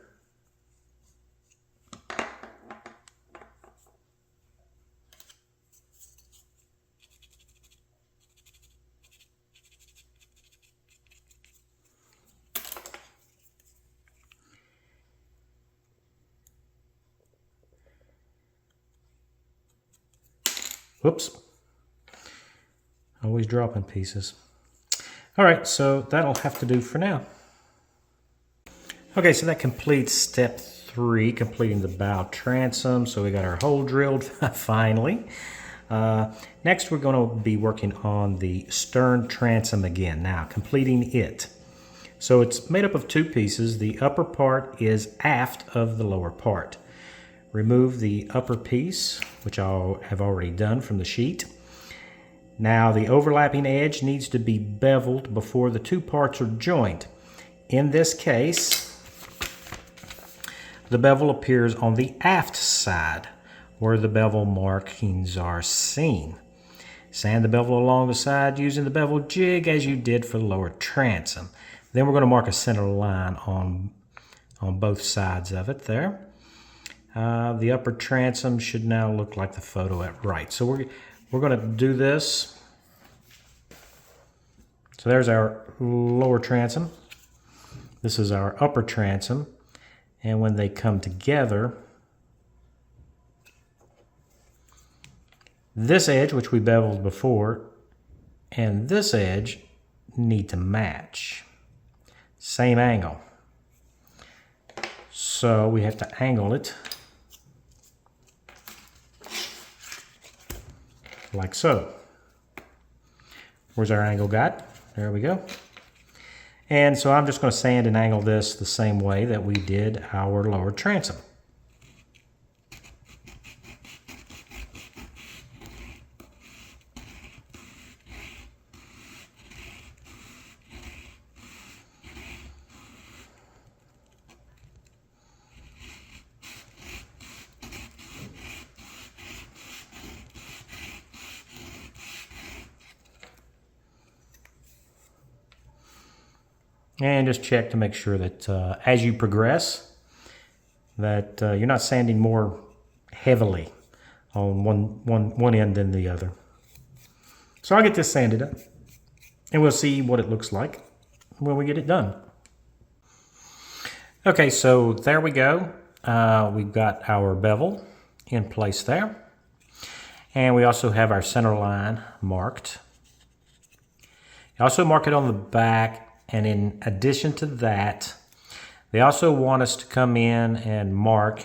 Whoops. Always dropping pieces. All right, so that'll have to do for now. Okay, so that completes step 3, completing the bow transom. So we got our hole drilled finally. Next, we're going to be working on the stern transom again. Now, completing it. So it's made up of 2 pieces. The upper part is aft of the lower part. Remove the upper piece, which I have already done from the sheet. Now the overlapping edge needs to be beveled before the 2 parts are joined. In this case, the bevel appears on the aft side where the bevel markings are seen. Sand the bevel along the side using the bevel jig as you did for the lower transom. Then we're going to mark a center line on both sides of it there. The upper transom should now look like the photo at right. So we're going to do this. So there's our lower transom. This is our upper transom. And when they come together, this edge, which we beveled before, and this edge need to match. Same angle. So we have to angle it like so. Where's our angle guide? There we go. And so I'm just going to sand and angle this the same way that we did our lower transom. And just check to make sure that as you progress, that you're not sanding more heavily on one end than the other. So I'll get this sanded up, and we'll see what it looks like when we get it done. Okay, so there we go. We've got our bevel in place there. And we also have our center line marked. You also mark it on the back. And in addition to that, they also want us to come in and mark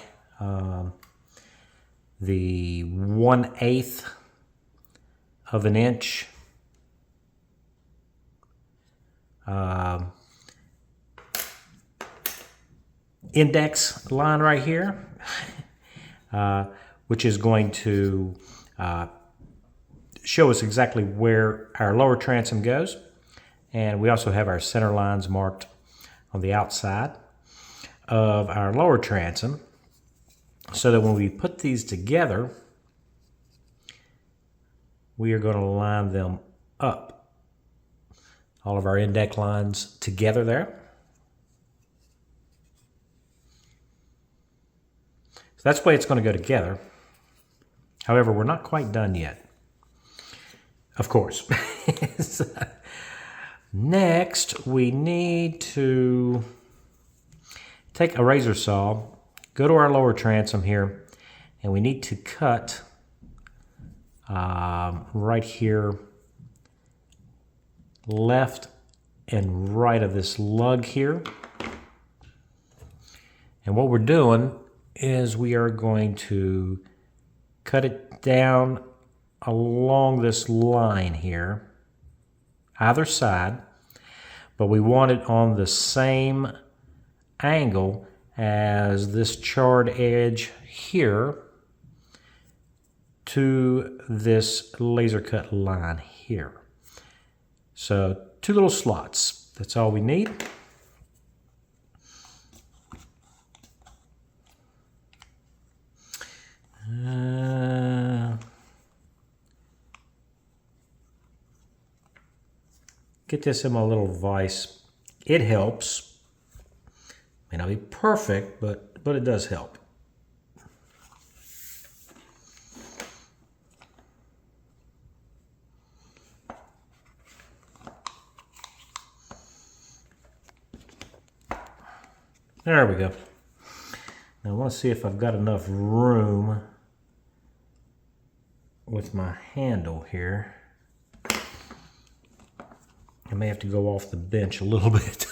the 1/8 of an inch index line right here, which is going to show us exactly where our lower transom goes. And we also have our center lines marked on the outside of our lower transom, so that when we put these together, we are going to line them up. All of our index lines together there. So that's the way it's going to go together. However, we're not quite done yet. Of course. Next, we need to take a razor saw, go to our lower transom here, and we need to cut right here, left and right of this lug here. And what we're doing is we are going to cut it down along this line here, either side, but we want it on the same angle as this charred edge here to this laser cut line here. So 2 little slots, that's all we need. Get this in my little vise. It helps. May not be perfect, but it does help. There we go. Now I want to see if I've got enough room with my handle here. I may have to go off the bench a little bit.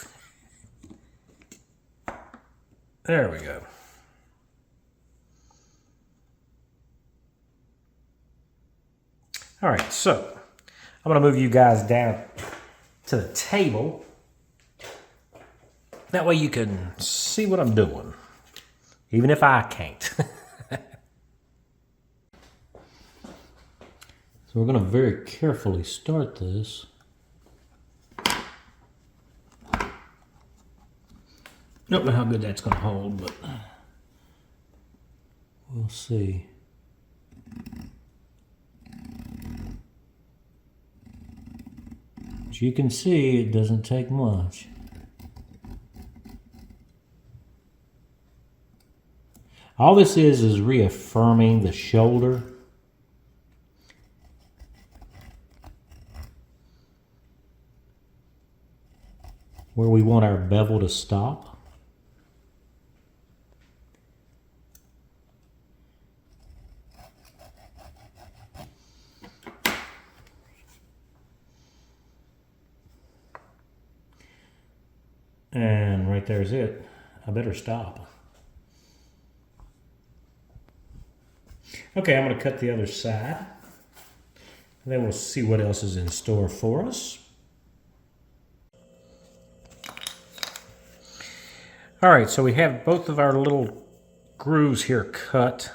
There we go. All right, so I'm going to move you guys down to the table. That way you can see what I'm doing, even if I can't. So we're going to very carefully start this. Don't know how good that's going to hold, but We'll see. As you can see, it doesn't take much. All this is reaffirming the shoulder. Where we want our bevel to stop. And right there's it. I better stop. Okay, I'm going to cut the other side. And then we'll see what else is in store for us. All right, so we have both of our little grooves here cut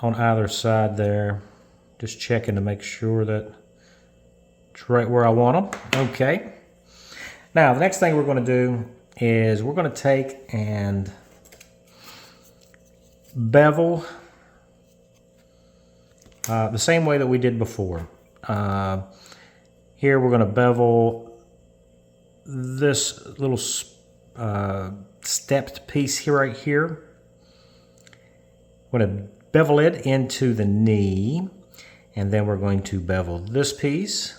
on either side there. Just checking to make sure that it's right where I want them. Okay. Now, the next thing we're going to do is we're going to take and bevel the same way that we did before. Here we're going to bevel this little stepped piece here, right here. I'm going to bevel it into the knee, and then we're going to bevel this piece,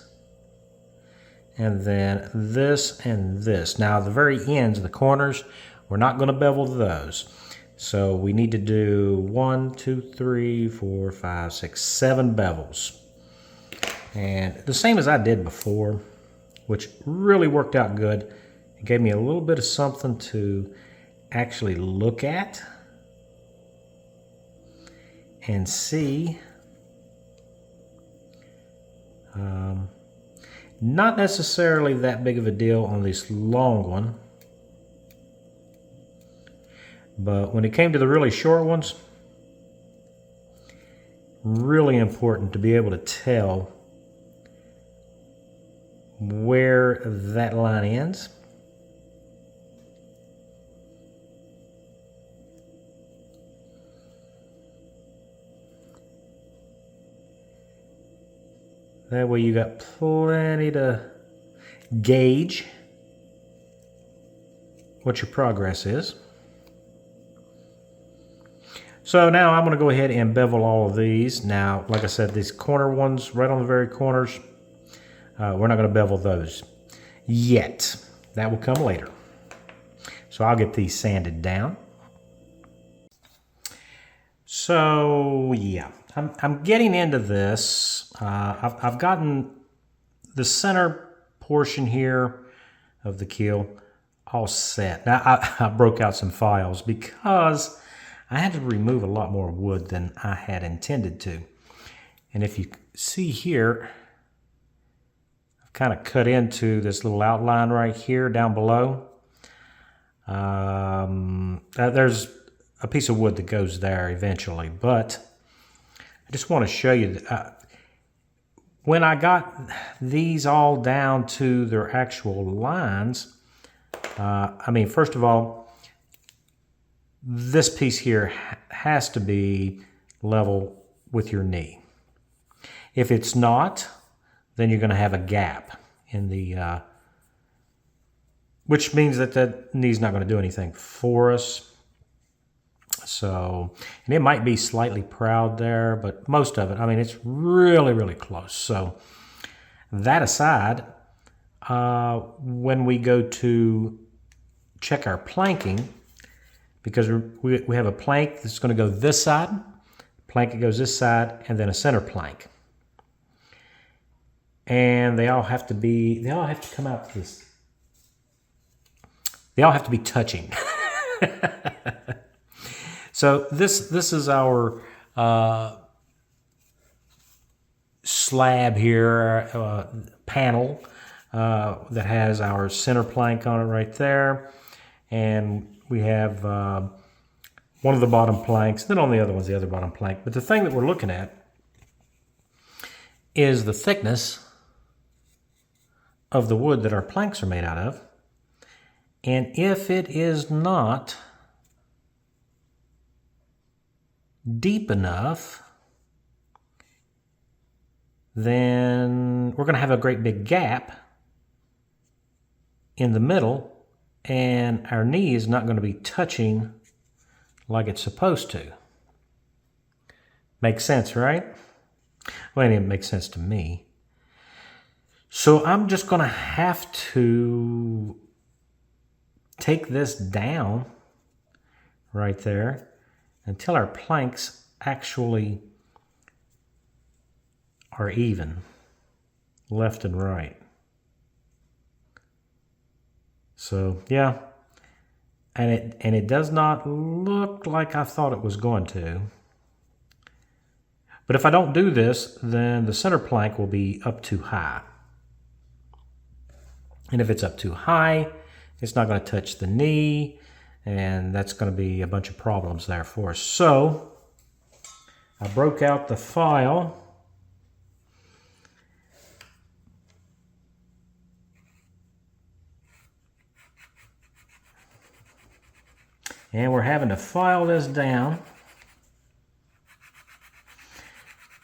and then this and this. Now the very ends, the corners, we're not going to bevel those. So we need to do 1, 2, 3, 4, 5, 6, 7 bevels. And the same as I did before, which really worked out good. It gave me a little bit of something to actually look at and see. Not necessarily that big of a deal on this long one. But when it came to the really short ones, really important to be able to tell where that line ends. That way you got plenty to gauge what your progress is. So now I'm going to go ahead and bevel all of these. Now, like I said, these corner ones right on the very corners, we're not going to bevel those yet. That will come later. So I'll get these sanded down. So yeah, I'm getting into this. I've gotten the center portion here of the keel all set. Now I broke out some files because I had to remove a lot more wood than I had intended to. And if you see here, I've kind of cut into this little outline right here down below. There's a piece of wood that goes there eventually, but I just want to show you that when I got these all down to their actual lines, I mean, first of all, this piece here has to be level with your knee. If it's not, then you're going to have a gap in the, which means that the knee's not going to do anything for us. So, and it might be slightly proud there, but most of it, I mean, it's really, really close. So that aside, when we go to check our planking, because we have a plank that's going to go this side, plank that goes this side, and then a center plank. And they all have to come out this. They all have to be touching. So this is our slab here, panel that has our center plank on it right there, and we have one of the bottom planks, then on the other one's the other bottom plank. But the thing that we're looking at is the thickness of the wood that our planks are made out of. And if it is not deep enough, then we're going to have a great big gap in the middle, and our knee is not going to be touching like it's supposed to. Makes sense, right? Well, it makes sense to me. So I'm just going to have to take this down right there until our planks actually are even, left and right. So yeah, and it does not look like I thought it was going to. But if I don't do this, then the center plank will be up too high. And if it's up too high, it's not going to touch the knee, and that's going to be a bunch of problems there for us. So I broke out the file. And we're having to file this down.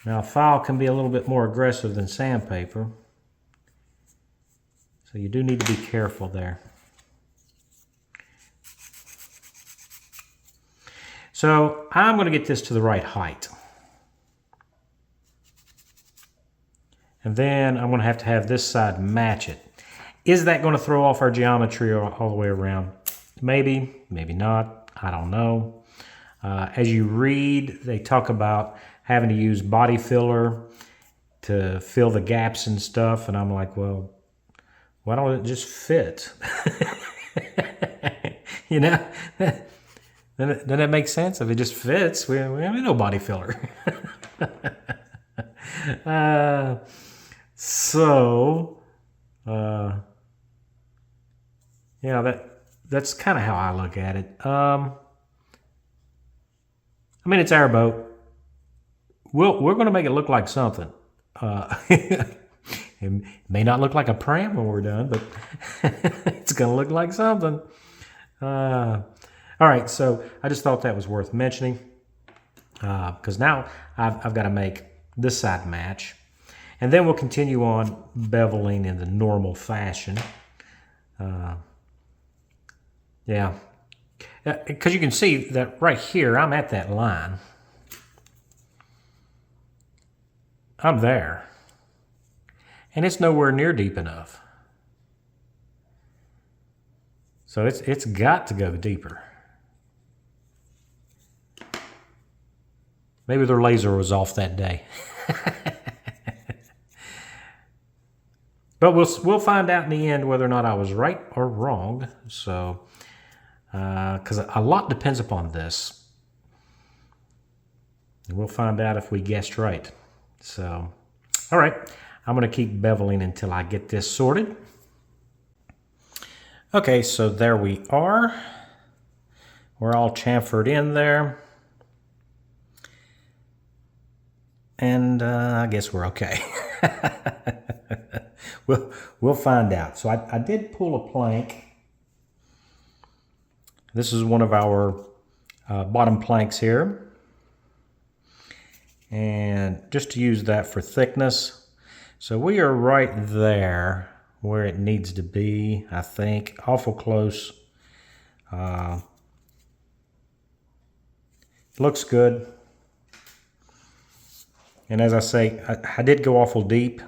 Now, file can be a little bit more aggressive than sandpaper, so you do need to be careful there. So I'm going to get this to the right height. And then I'm going to have this side match it. Is that going to throw off our geometry all the way around? Maybe, maybe not. I don't know. As you read, they talk about having to use body filler to fill the gaps and stuff. And I'm like, well, why don't it just fit? You know? Doesn't that make sense? If it just fits, we have no body filler. Yeah, that's kind of how I look at it. I mean, it's our boat. We're going to make it look like something. It may not look like a pram when we're done, but it's going to look like something. All right, so I just thought that was worth mentioning because now I've got to make this side match. And then we'll continue on beveling in the normal fashion. Yeah, because you can see that right here, I'm at that line. I'm there. And it's nowhere near deep enough. So it's got to go deeper. Maybe their laser was off that day. But we'll find out in the end whether or not I was right or wrong. So, because a lot depends upon this. And we'll find out if we guessed right. So, all right. I'm going to keep beveling until I get this sorted. Okay, so there we are. We're all chamfered in there. And I guess we're okay. We'll find out. So I did pull a plank. This is one of our bottom planks here. And just to use that for thickness. So we are right there where it needs to be, I think. Awful close. Looks good. And as I say, I did go awful deep,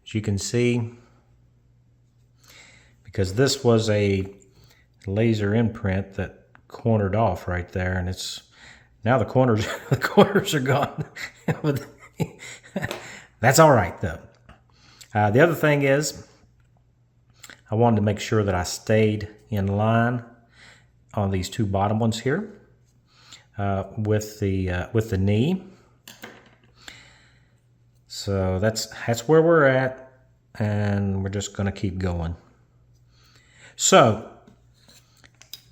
as you can see, because this was a laser imprint that cornered off right there, and it's now the corners are gone. That's all right though. The other thing is, I wanted to make sure that I stayed in line on these two bottom ones here with the knee. So that's where we're at, and we're just going to keep going. So,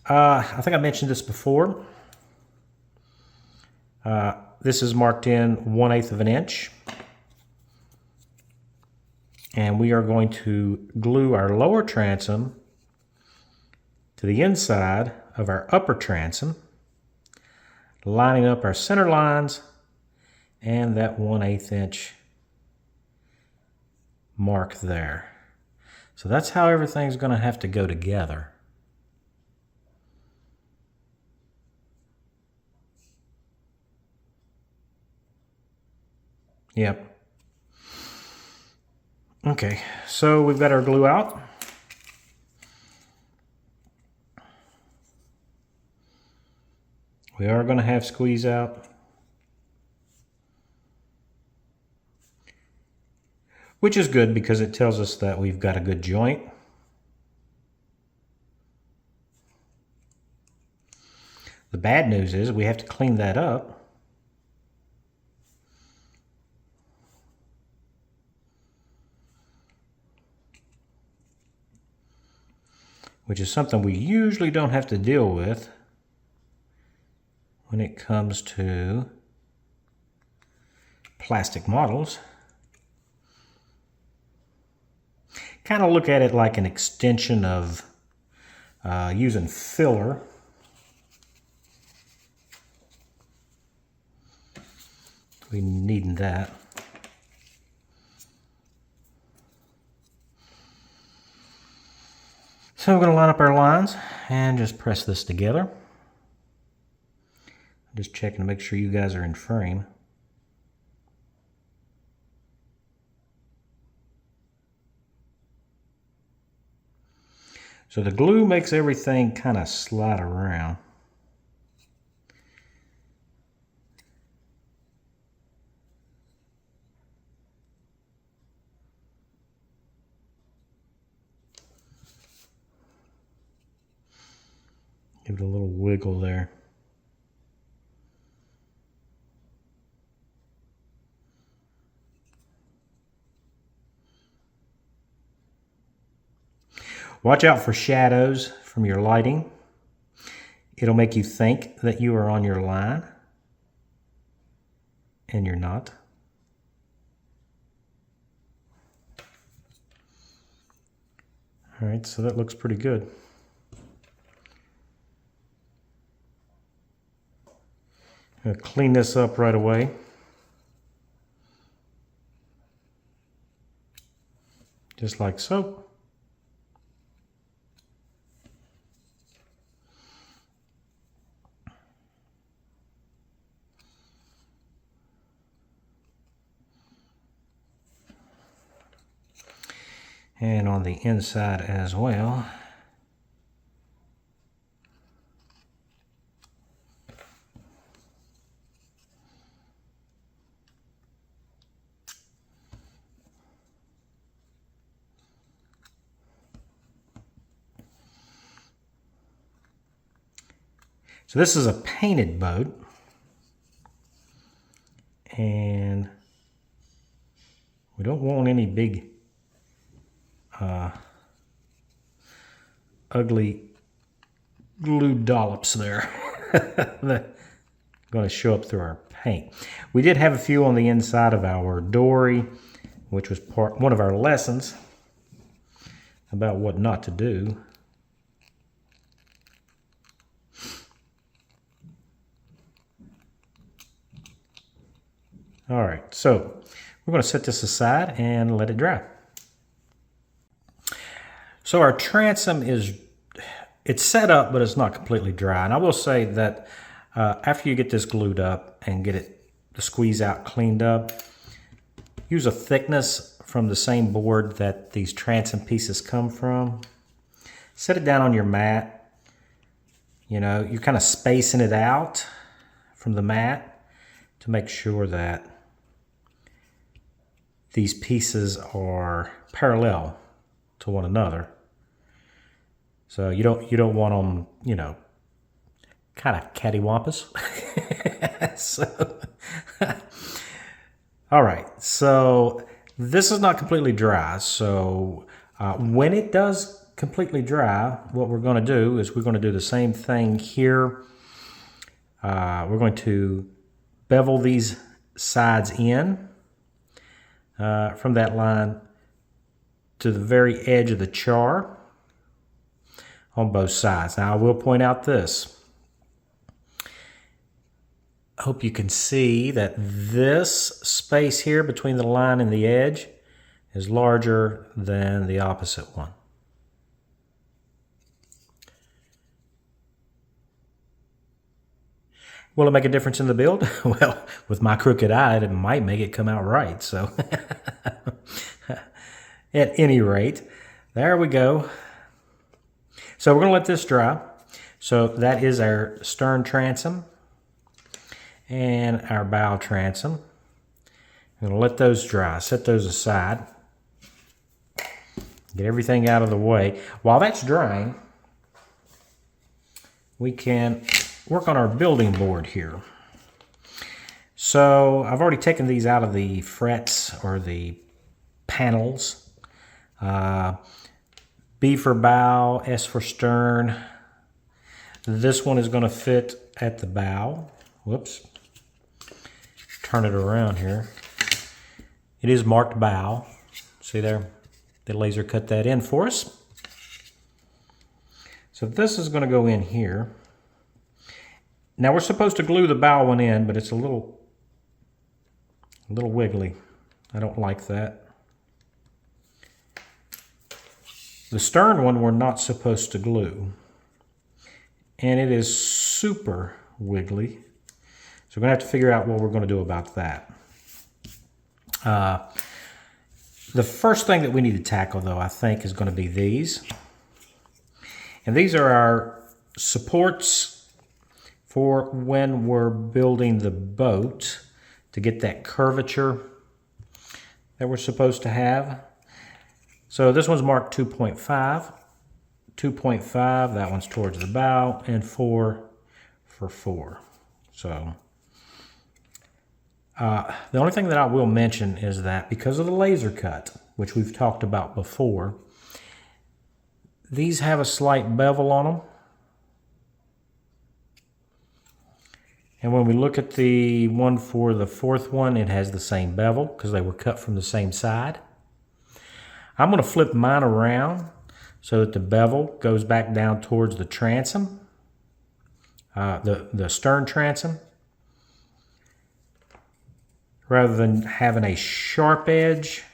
I think I mentioned this before. This is marked in 1/8 of an inch. And we are going to glue our lower transom to the inside of our upper transom, lining up our center lines and that 1/8 inch mark there. So that's how everything's going to have to go together. Yep. Okay, so we've got our glue out. We are going to have squeeze out, which is good because it tells us that we've got a good joint. The bad news is we have to clean that up. Which is something we usually don't have to deal with when it comes to plastic models. Kind of look at it like an extension of using filler. We needn't that. So we're going to line up our lines and just press this together. I'm just checking to make sure you guys are in frame. So the glue makes everything kind of slide around. Give it a little wiggle there. Watch out for shadows from your lighting. It'll make you think that you are on your line, and you're not. All right, so that looks pretty good. I'm going to clean this up right away. Just like so. And on the inside as well. So this is a painted boat, and we don't want any big ugly glue dollops there that going to show up through our paint. We did have a few on the inside of our dory, which was one of our lessons about what not to do. All right, so we're going to set this aside and let it dry. So our transom it's set up, but it's not completely dry. And I will say that after you get this glued up and get the squeeze out cleaned up, use a thickness from the same board that these transom pieces come from. Set it down on your mat. You know, you're kind of spacing it out from the mat to make sure that these pieces are parallel to one another. So you don't want them, you know, kind of cattywampus. So, all right. So this is not completely dry. So when it does completely dry, what we're going to do is we're going to do the same thing here. We're going to bevel these sides in from that line to the very edge of the char on both sides. Now I will point out this. hope you can see that this space here between the line and the edge is larger than the opposite one. Will it make a difference in the build? Well, with my crooked eye, it might make it come out right. So at any rate, there we go. So we're going to let this dry. So that is our stern transom and our bow transom. I'm going to let those dry, set those aside, get everything out of the way. While that's drying, we can work on our building board here. So I've already taken these out of the frets or the panels. B for bow, S for stern. This one is going to fit at the bow. Whoops. Turn it around here. It is marked bow. See there? The laser cut that in for us. So this is going to go in here. Now we're supposed to glue the bow one in, but it's a little wiggly. I don't like that. The stern one we're not supposed to glue. And it is super wiggly. So we're going to have to figure out what we're going to do about that. The first thing that we need to tackle, though, I think, is going to be these. And these are our supports for when we're building the boat to get that curvature that we're supposed to have. So this one's marked 2.5. 2.5, that one's towards the bow, and 4 for 4. So the only thing that I will mention is that because of the laser cut, which we've talked about before, these have a slight bevel on them. And when we look at the one for the fourth one, it has the same bevel because they were cut from the same side. I'm going to flip mine around so that the bevel goes back down towards the transom, the stern transom, rather than having a sharp edge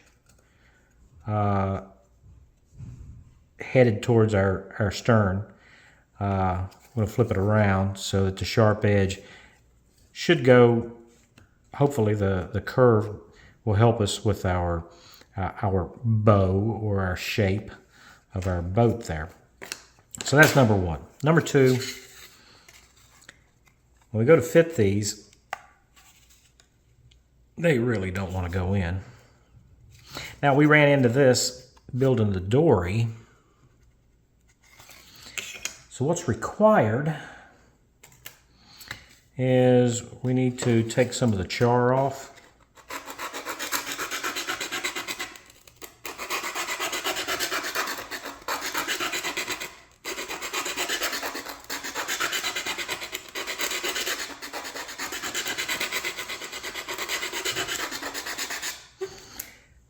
headed towards our stern. I'm going to flip it around so that the sharp edge should go, hopefully the curve will help us with our bow or our shape of our boat there. So that's number one. Number two, when we go to fit these, they really don't want to go in. Now we ran into this building the dory. So what's required is we need to take some of the char off.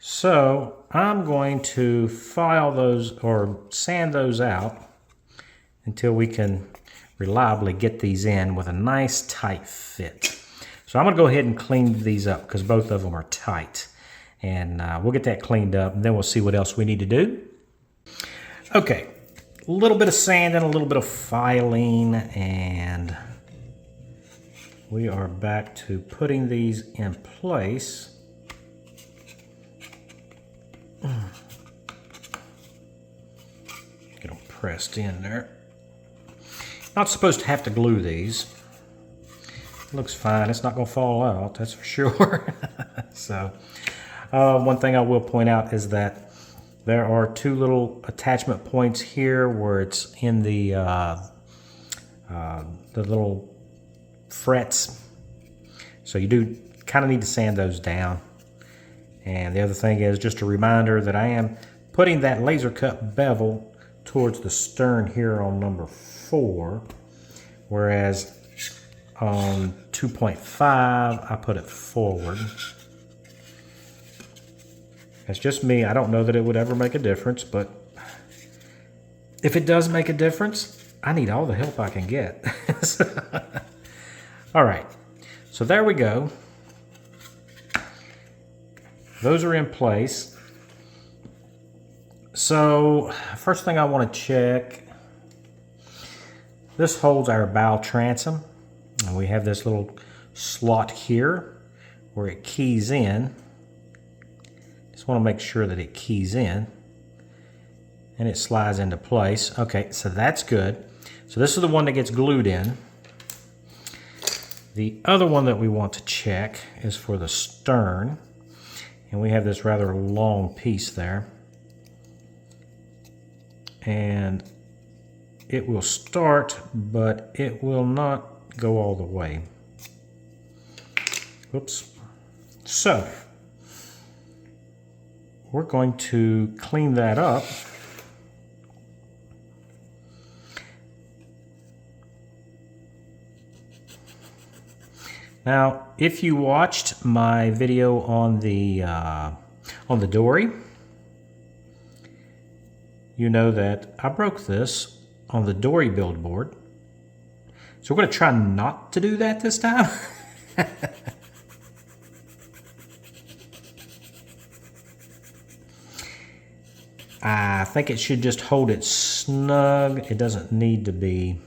So I'm going to file those or sand those out until we can reliably get these in with a nice tight fit. So I'm going to go ahead and clean these up because both of them are tight. And we'll get that cleaned up and then we'll see what else we need to do. Okay, a little bit of sanding, a little bit of filing, and we are back to putting these in place. Get them pressed in there. Not supposed to have to glue these. Looks fine. It's not going to fall out, that's for sure. So, one thing I will point out is that there are two little attachment points here where it's in the little frets. So you do kind of need to sand those down. And the other thing is just a reminder that I am putting that laser cut bevel towards the stern here on number 4, whereas on 2.5 I put it forward. That's just me. I don't know that it would ever make a difference, but if it does make a difference, I need all the help I can get. All right, So there we go. Those are in place. So first thing I want to check, this holds our bow transom, and we have this little slot here where it keys in. Just want to make sure that it keys in and it slides into place. Okay, so that's good. So this is the one that gets glued in. The other one that we want to check is for the stern, and we have this rather long piece there, and it will start, but it will not go all the way. Oops. So we're going to clean that up. Now, if you watched my video on the dory, you know that I broke this on the dory build board. So we're going to try not to do that this time. I think it should just hold it snug. It doesn't need to be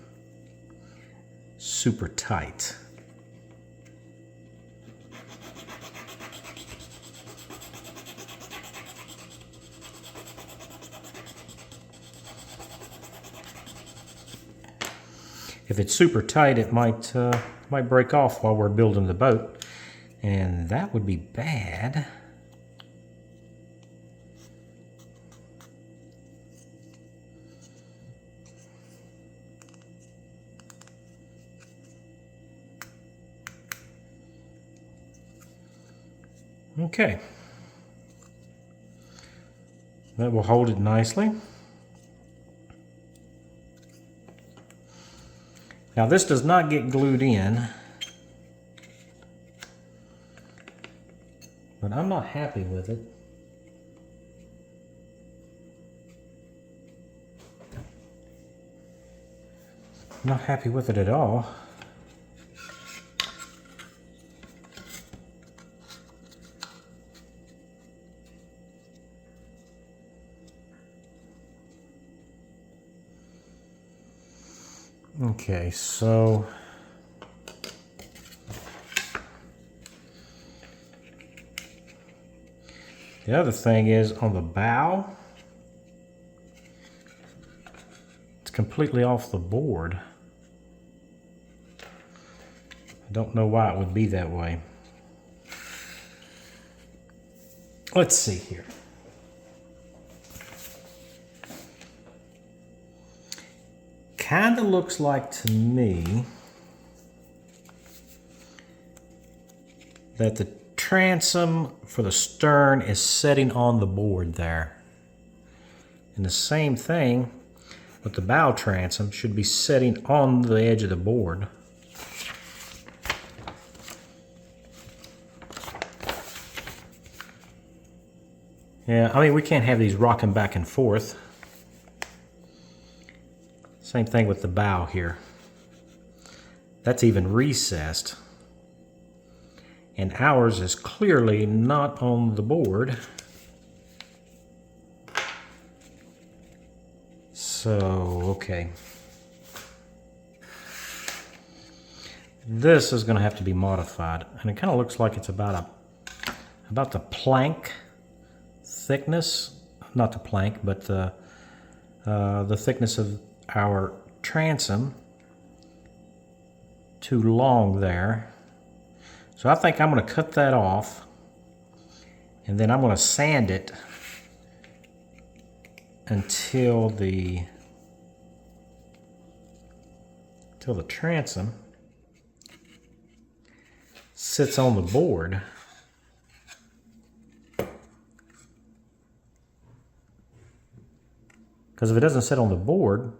super tight. If it's super tight, it might break off while we're building the boat, and that would be bad. Okay, that will hold it nicely. Now this does not get glued in, but I'm not happy with it. I'm not happy with it at all. Okay, so the other thing is on the bow, it's completely off the board. I don't know why it would be that way. Let's see here. Kind of looks like to me that the transom for the stern is setting on the board there. And the same thing with the bow transom should be setting on the edge of the board. Yeah, I mean, we can't have these rocking back and forth. Same thing with the bow here. That's even recessed. And ours is clearly not on the board. So, okay. This is going to have to be modified. And it kind of looks like it's about the plank thickness. Not the plank, but the thickness of our transom. Too long there. So I think I'm going to cut that off, and then I'm going to sand it until the transom sits on the board. Because if it doesn't sit on the board,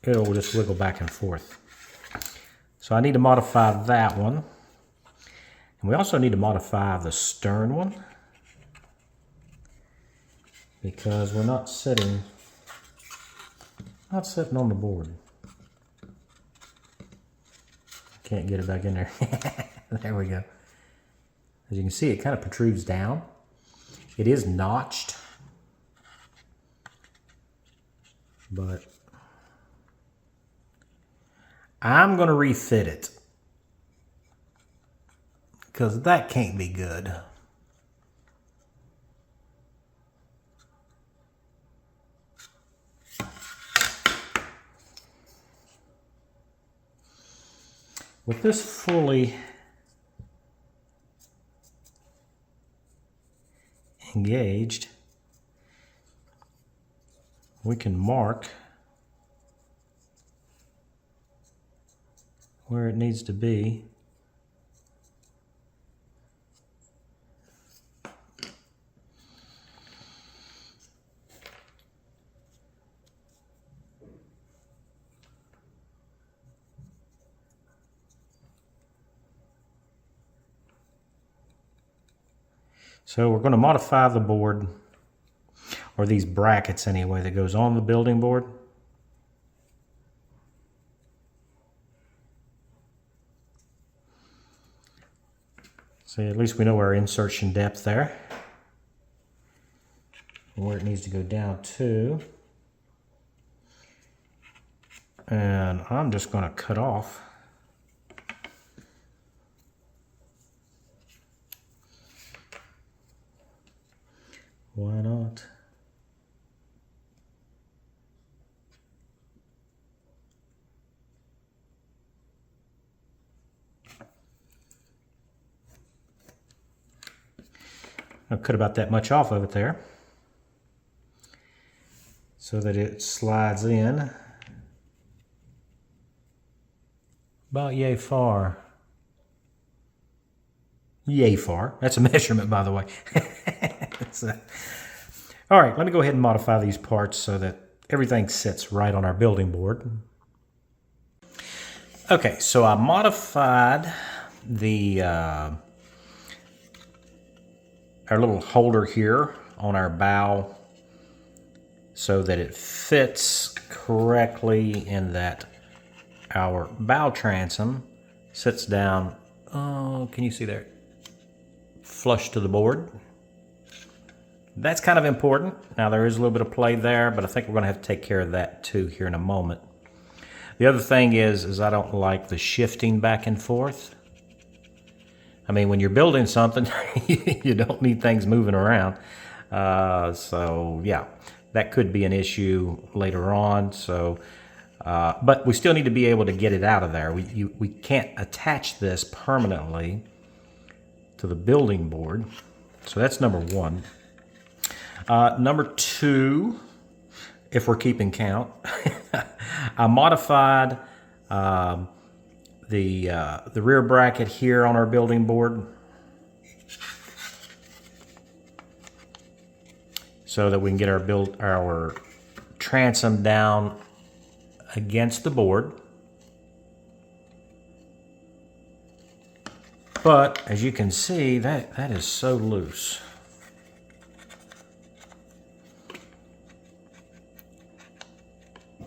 it'll just wiggle back and forth. So I need to modify that one. And we also need to modify the stern one, because we're not sitting on the board. Can't get it back in there. There we go. As you can see, it kind of protrudes down. It is notched, but I'm going to refit it because that can't be good. With this fully engaged, we can mark where it needs to be. So we're going to modify the board, or these brackets anyway, that goes on the building board. So at least we know our insertion depth there, and where it needs to go down to. And I'm just going to cut off why not? I'll cut about that much off of it there so that it slides in about yay far. Yay far. That's a measurement, by the way. All right, let me go ahead and modify these parts so that everything sits right on our building board. Okay, so I modified the our little holder here on our bow so that it fits correctly, in that our bow transom sits down, oh, can you see there? Flush to the board. That's kind of important. Now there is a little bit of play there, but I think we're going to have to take care of that too here in a moment. The other thing is I don't like the shifting back and forth. I mean, when you're building something, you don't need things moving around. So yeah, that could be an issue later on. So, but we still need to be able to get it out of there. We can't attach this permanently to the building board. So that's number one. Number two, if we're keeping count, I modified the rear bracket here on our building board so that we can get our transom down against the board. But as you can see, that is so loose.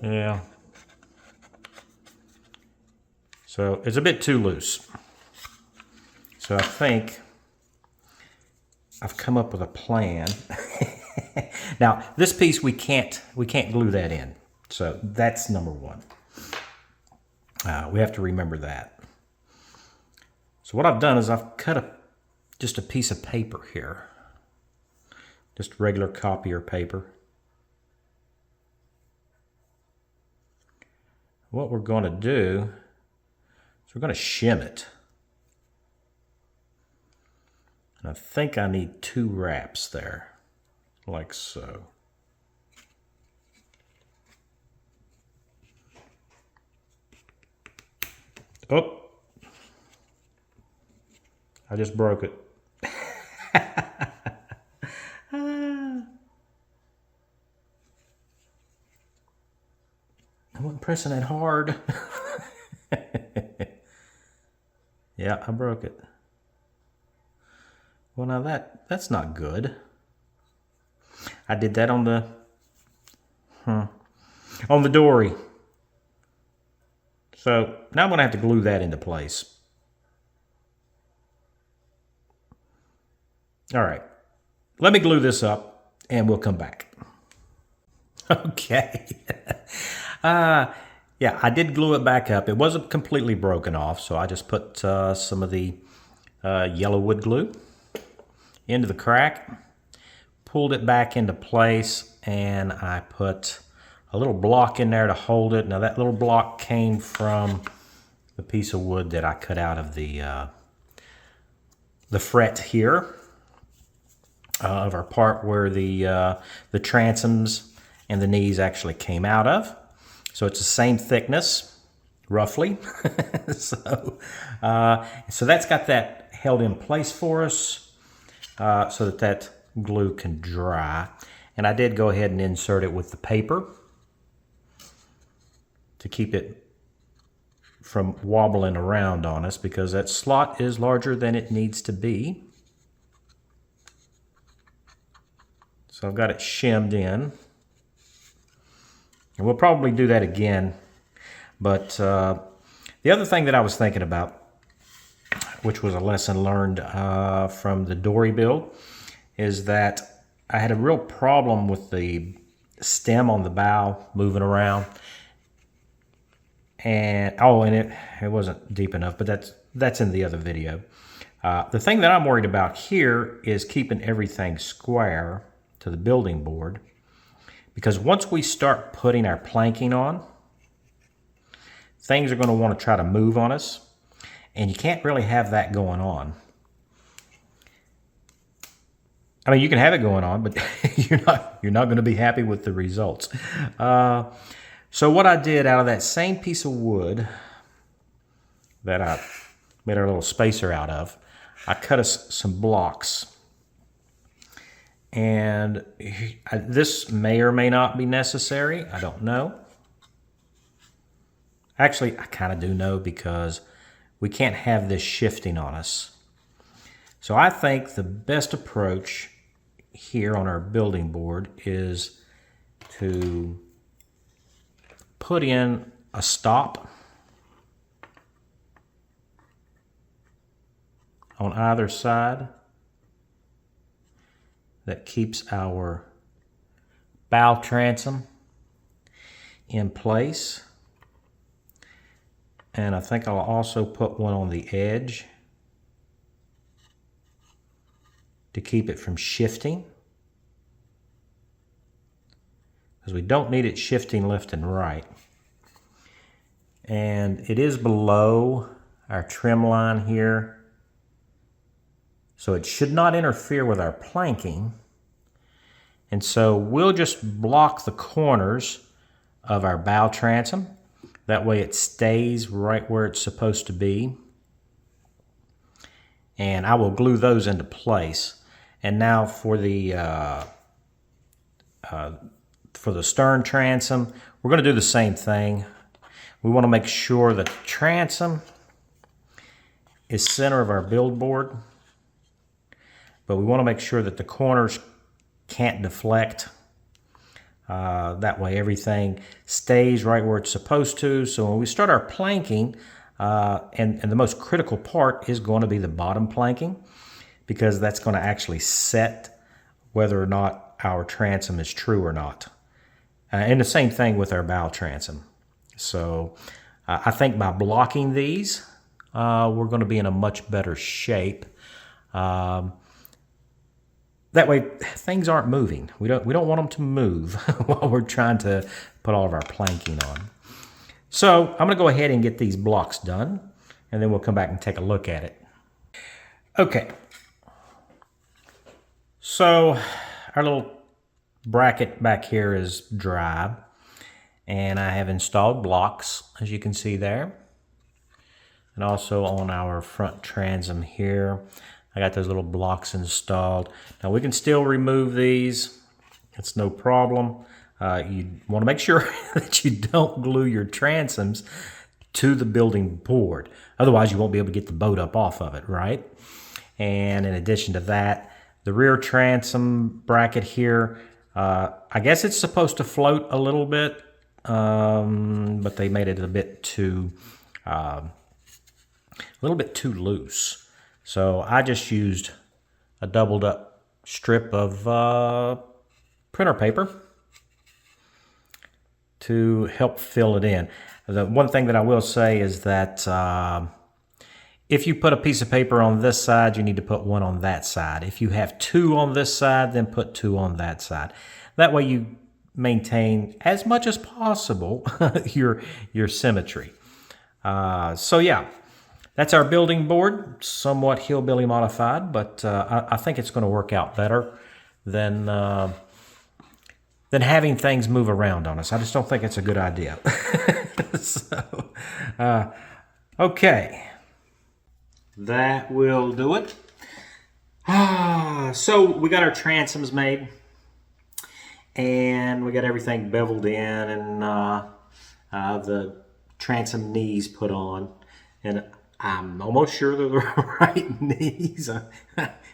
Yeah. So it's a bit too loose. So I think I've come up with a plan. Now this piece we can't glue that in. So that's number one. We have to remember that. So what I've done is I've cut just a piece of paper here. Just regular copier paper. What we're going to do is we're going to shim it. And I think I need 2 wraps there, like so. Oh, I just broke it. I wasn't pressing it hard. Yeah, I broke it. Well, now that's not good. I did that on the dory. So now I'm going to have to glue that into place. All right, let me glue this up and we'll come back. Okay. Yeah, I did glue it back up. It wasn't completely broken off, so I just put some of the yellow wood glue into the crack, pulled it back into place, and I put a little block in there to hold it. Now that little block came from the piece of wood that I cut out of the fret here of our part where the transoms and the knees actually came out of. So it's the same thickness, roughly. So that's got that held in place for us so that glue can dry. And I did go ahead and insert it with the paper to keep it from wobbling around on us, because that slot is larger than it needs to be. So I've got it shimmed in. And we'll probably do that again. But the other thing that I was thinking about, which was a lesson learned from the dory build, is that I had a real problem with the stem on the bow moving around. And it wasn't deep enough, but that's in the other video. The thing that I'm worried about here is keeping everything square to the building board. Because once we start putting our planking on, things are going to want to try to move on us, and you can't really have that going on. I mean, you can have it going on, but you're not going to be happy with the results. So what I did, out of that same piece of wood that I made our little spacer out of, I cut us some blocks. And this may or may not be necessary. I don't know. Actually, I kind of do know, because we can't have this shifting on us. So I think the best approach here on our building board is to put in a stop on either side that keeps our bow transom in place. And I think I'll also put one on the edge to keep it from shifting, because we don't need it shifting left and right. And it is below our trim line here, so it should not interfere with our planking. And so we'll just block the corners of our bow transom. That way it stays right where it's supposed to be. And I will glue those into place. And now for the stern transom, we're going to do the same thing. We want to make sure that the transom is center of our build board, but we want to make sure that the corners can't deflect. That way everything stays right where it's supposed to. So when we start our planking, and the most critical part is going to be the bottom planking, because that's going to actually set whether or not our transom is true or not. And the same thing with our bow transom. So I think by blocking these, we're going to be in a much better shape. That way things aren't moving. We don't want them to move while we're trying to put all of our planking on. So I'm going to go ahead and get these blocks done, and then we'll come back and take a look at it. Okay. So our little bracket back here is dry, and I have installed blocks, as you can see there. And also on our front transom here, I got those little blocks installed. Now we can still remove these. It's no problem. You want to make sure that you don't glue your transoms to the building board. Otherwise, you won't be able to get the boat up off of it, right? And in addition to that, the rear transom bracket here, I guess it's supposed to float a little bit. but they made it a little bit too loose. So I just used a doubled up strip of printer paper to help fill it in. The one thing that I will say is that if you put a piece of paper on this side, you need to put one on that side. If you have two on this side, then put two on that side. That way you maintain as much as possible your symmetry. So yeah, that's our building board, somewhat hillbilly modified, but I think it's going to work out better than having things move around on us. I just don't think it's a good idea. So, okay. That will do it. So we got our transoms made, and we got everything beveled in, and the transom knees put on, and I'm almost sure they're the right knees.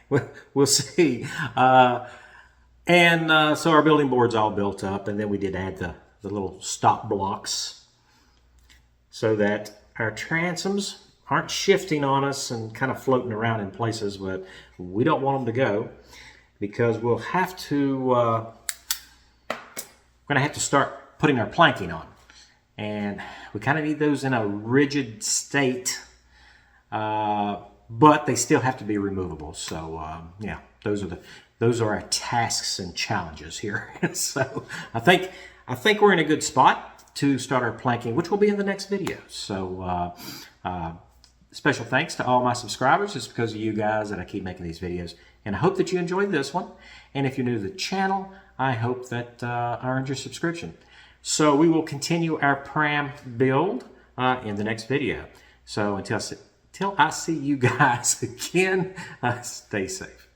We'll see. So our building board's all built up, and then we did add the little stop blocks so that our transoms aren't shifting on us and kind of floating around in places, but we don't want them to go, because we'll have to, we're going to have to start putting our planking on. And we kind of need those in a rigid state, but they still have to be removable. So yeah, those are our tasks and challenges here. So I think we're in a good spot to start our planking, which will be in the next video. So special thanks to all my subscribers. It's because of you guys that I keep making these videos, and I hope that you enjoyed this one. And if you're new to the channel, I hope that I earned your subscription. So we will continue our pram build in the next video. So until I see you guys again, stay safe.